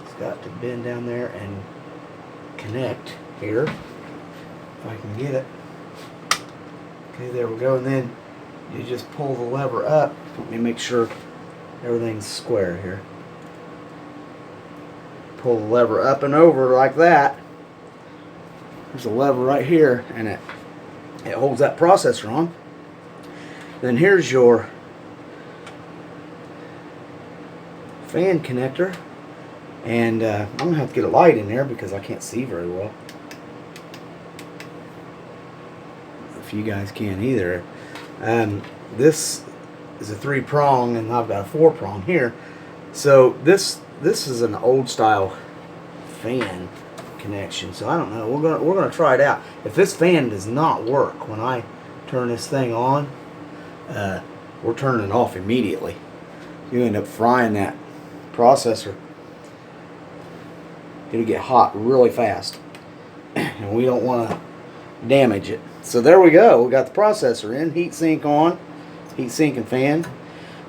S1: it's got to bend down there and connect here. If I can get it. Okay, there we go. And then you just pull the lever up. Let me make sure everything's square here. Pull the lever up and over like that. There's a lever right here, and it holds that processor on. Then here's your fan connector, and I'm gonna have to get a light in there because I can't see very well. If you guys can't either. This is a 3-prong, and I've got a 4-prong here. So this is an old style fan connection. So I don't know. We're gonna try it out. If this fan does not work when I turn this thing on, we're turning it off immediately. You end up frying that processor. It'll get hot really fast, and we don't want to damage it. So there we go. We got the processor in, heat sink on, heat sink and fan.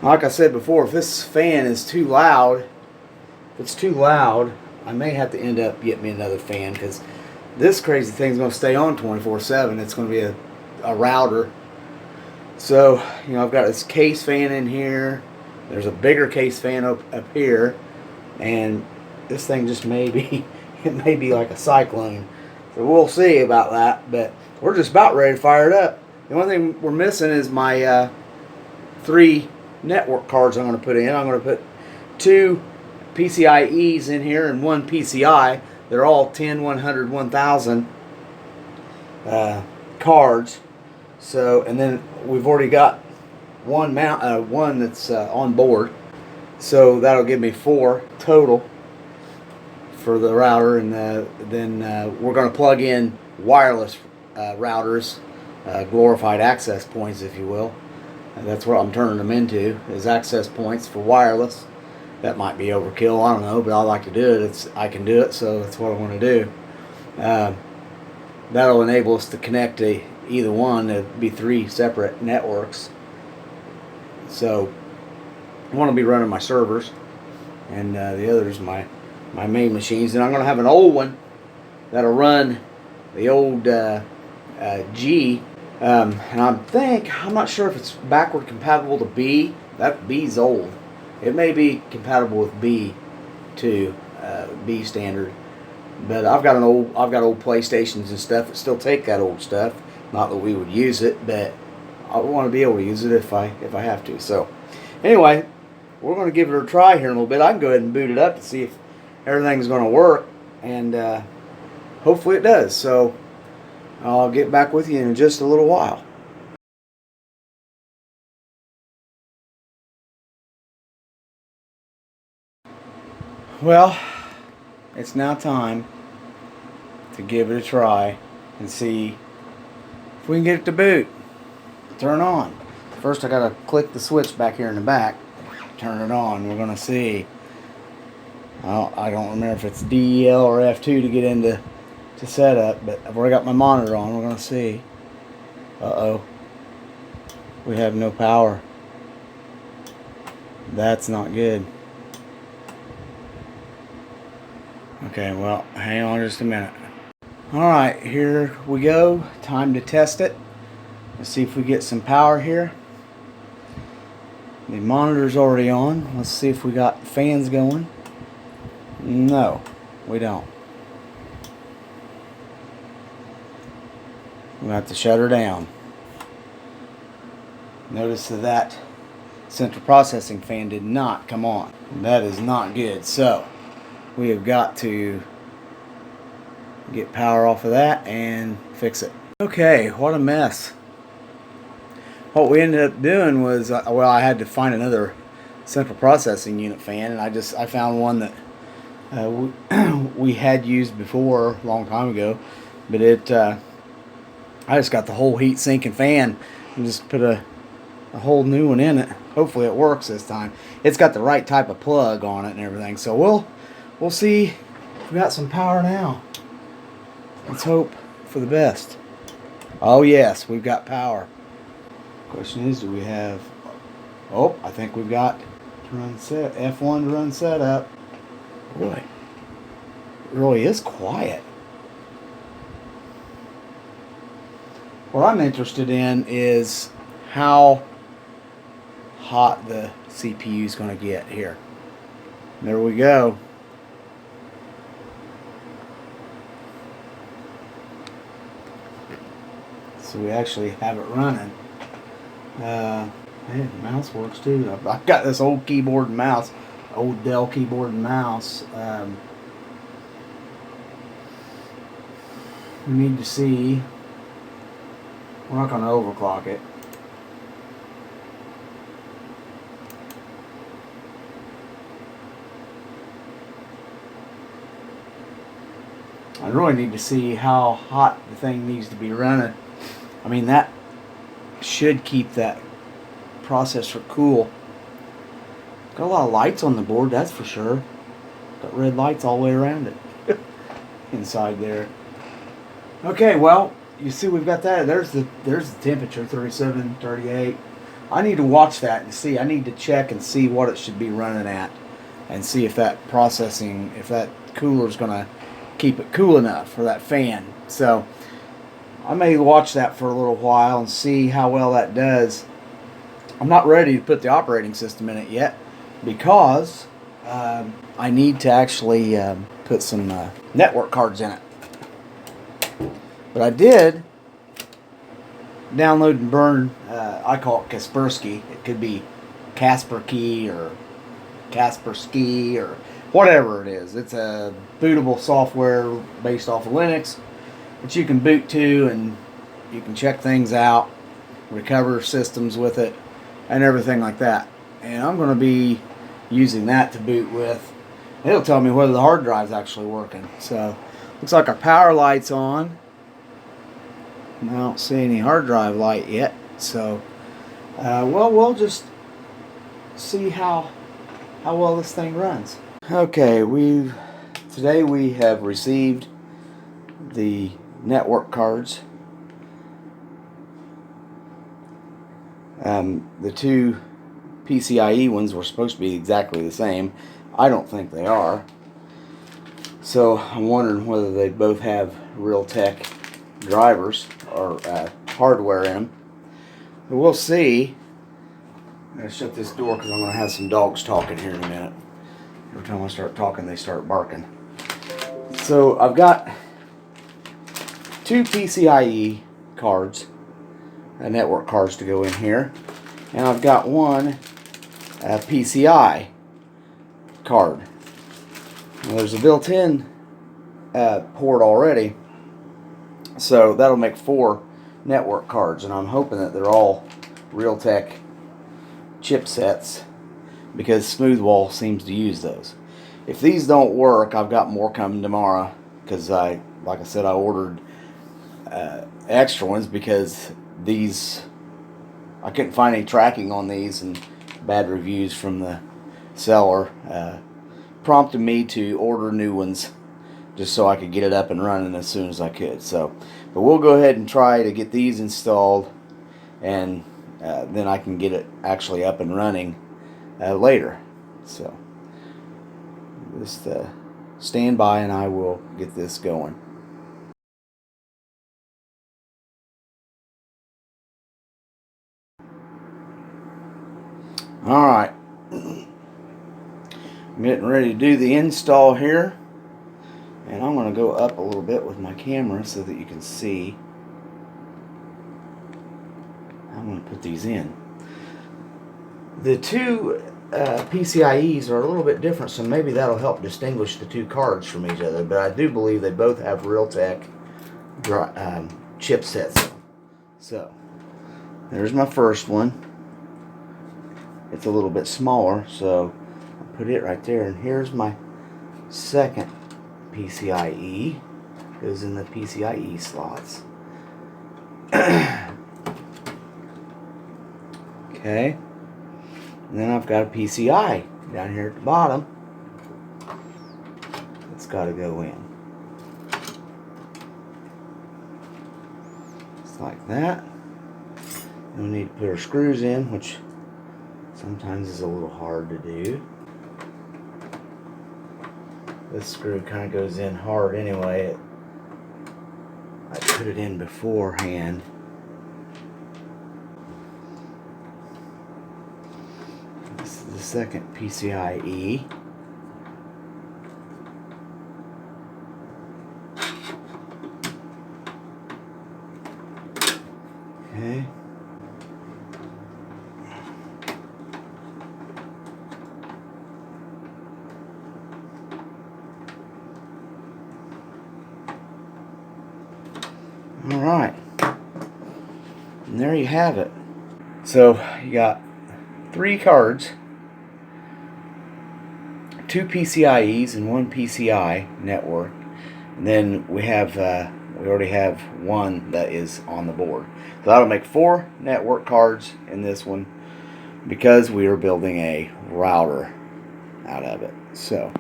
S1: Like I said before, if this fan is too loud, I may have to end up getting me another fan, because this crazy thing's going to stay on 24/7. It's going to be a router. So, you know, I've got this case fan in here. There's a bigger case fan up here, and this thing just may be, it may be like a cyclone. So we'll see about that, but we're just about ready to fire it up. The only thing we're missing is my 3 network cards I'm going to put in. I'm going to put 2 PCIe's in here and 1 PCI. They're all 10, 100, 1000 cards. So, and then we've already got one that's on board. So that'll give me 4 total for the router, and then we're going to plug in wireless routers, glorified access points, if you will. And that's what I'm turning them into, is access points for wireless. That might be overkill, I don't know, but I like to do it. I can do it, so that's what I want to do. That'll enable us to connect to either one. It'll be 3 separate networks. So I want to be running my servers, and the others my main machines. And I'm going to have an old one that'll run the old G. And I'm not sure if it's backward compatible to B. That B's old. It may be compatible with B too, B standard. But I've got old PlayStations and stuff that still take that old stuff. Not that we would use it, but I want to be able to use it if I have to. So anyway, we're going to give it a try here in a little bit. I can go ahead and boot it up to see if everything's going to work, and hopefully it does. So I'll get back with you in just a little while. Well, it's now time to give it a try and see if we can get it to boot. Turn on. First I gotta click the switch back here in the back, turn it on. We're gonna see I don't remember if it's DEL or F2 to get into setup, but I've already got my monitor on. We're going to see. Uh-oh. We have no power. That's not good. Okay, well, hang on just a minute. Alright, here we go. Time to test it. Let's see if we get some power here. The monitor's already on. Let's see if we got fans going. No, we don't. We'll have to shut her down. Notice that central processing fan did not come on. That is not good. So we have got to get power off of that and fix it. Okay, what a mess. What we ended up doing was, well, I had to find another central processing unit fan, and I found one that we had used before a long time ago, but I just got the whole heat sink and fan and just put a whole new one in it. Hopefully it works this time. It's got the right type of plug on it and everything, so we'll see if we got some power now. Let's hope for the best. Oh yes, we've got power. Question is, do we have... Oh, I think we've got to run set F1 to run setup. Boy, it really is quiet. What I'm interested in is how hot the CPU is going to get here. There we go. So we actually have it running. Hey, the mouse works too. I've got this old keyboard and mouse, old Dell keyboard and mouse. We need to see. We're not going to overclock it. I really need to see how hot the thing needs to be running. I mean, that should keep that processor cool. Got a lot of lights on the board, that's for sure. Got red lights all the way around it. Inside there. Okay, well, you see we've got that. There's the temperature, 37, 38. I need to watch that and see. I need to check and see what it should be running at, and see if that processing, if that cooler is going to keep it cool enough for that fan. So I may watch that for a little while and see how well that does. I'm not ready to put the operating system in it yet because I need to actually put some network cards in it. But I did download and burn, I call it Kaspersky. It could be Kaspersky or Kaspersky or whatever it is. It's a bootable software based off of Linux that you can boot to, and you can check things out, recover systems with it, and everything like that. And I'm going to be using that to boot with. It'll tell me whether the hard drive's actually working. So, looks like our power light's on. I don't see any hard drive light yet. So, well, we'll just see how well this thing runs. Okay, today we have received the network cards. The two PCIe ones were supposed to be exactly the same. I don't think they are. So I'm wondering whether they both have Realtek drivers or hardware in them. But we'll see. I'm going to shut this door because I'm going to have some dogs talking here in a minute. Every time I start talking, they start barking. So I've got two PCIe cards, network cards to go in here, and I've got one PCI card. Now, there's a built-in port already, so that'll make 4 network cards, and I'm hoping that they're all Realtek chipsets because Smoothwall seems to use those. If these don't work, I've got more coming tomorrow because like I said, I ordered extra ones because these, I couldn't find any tracking on these, and bad reviews from the seller. prompted me to order new ones just so I could get it up and running as soon as I could. So, but we'll go ahead and try to get these installed, and then I can get it actually up and running later. So just stand by and I will get this going. Alright, I'm getting ready to do the install here, and I'm going to go up a little bit with my camera so that you can see. I'm going to put these in. The two PCIEs are a little bit different, so maybe that'll help distinguish the two cards from each other, but I do believe they both have Realtek chipsets. So there's my first one. It's a little bit smaller, so I'll put it right there. And here's my second PCIe. Goes in the PCIe slots. Okay. And then I've got a PCI down here at the bottom. It's got to go in. Just like that. And we need to put our screws in, which sometimes is a little hard to do. This screw kind of goes in hard anyway. I put it in beforehand. This is the second PCIe. Okay. Alright, and there you have it. So you got 3 cards, 2 PCIEs and 1 PCI network, and then we already have 1 that is on the board. So that'll make 4 network cards in this one, because we are building a router out of it. So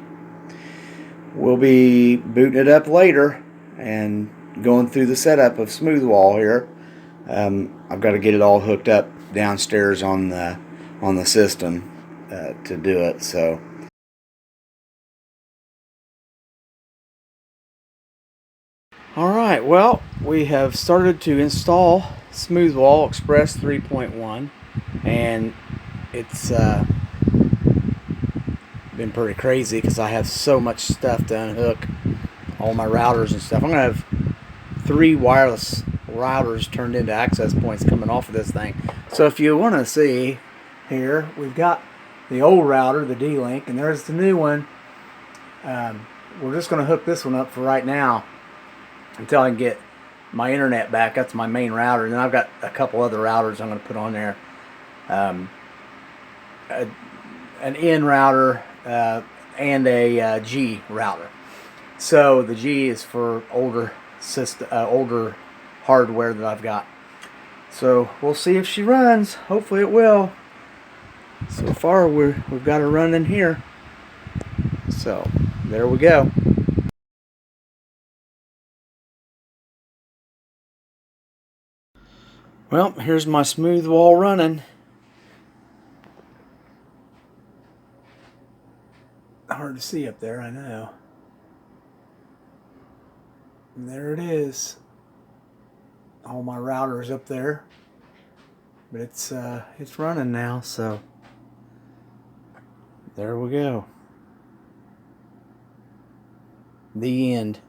S1: we'll be booting it up later and going through the setup of Smoothwall here. I've got to get it all hooked up downstairs on the system to do it. So alright, well, we have started to install Smoothwall Express 3.1, and it's been pretty crazy because I have so much stuff to unhook, all my routers and stuff. I'm going to have 3 wireless routers turned into access points coming off of this thing. So if you want to see here, we've got the old router, the D-Link, and there's the new one. We're just going to hook this one up for right now until I can get my internet back. That's my main router, and then I've got a couple other routers I'm going to put on there. An N router and a G router. So the G is for older hardware that I've got. So we'll see if she runs. Hopefully it will. So far we've got her running here. So there we go. Well, here's my Smoothwall running. Hard to see up there, I know. And there it is. All my routers up there. But it's running now, so there we go. The end.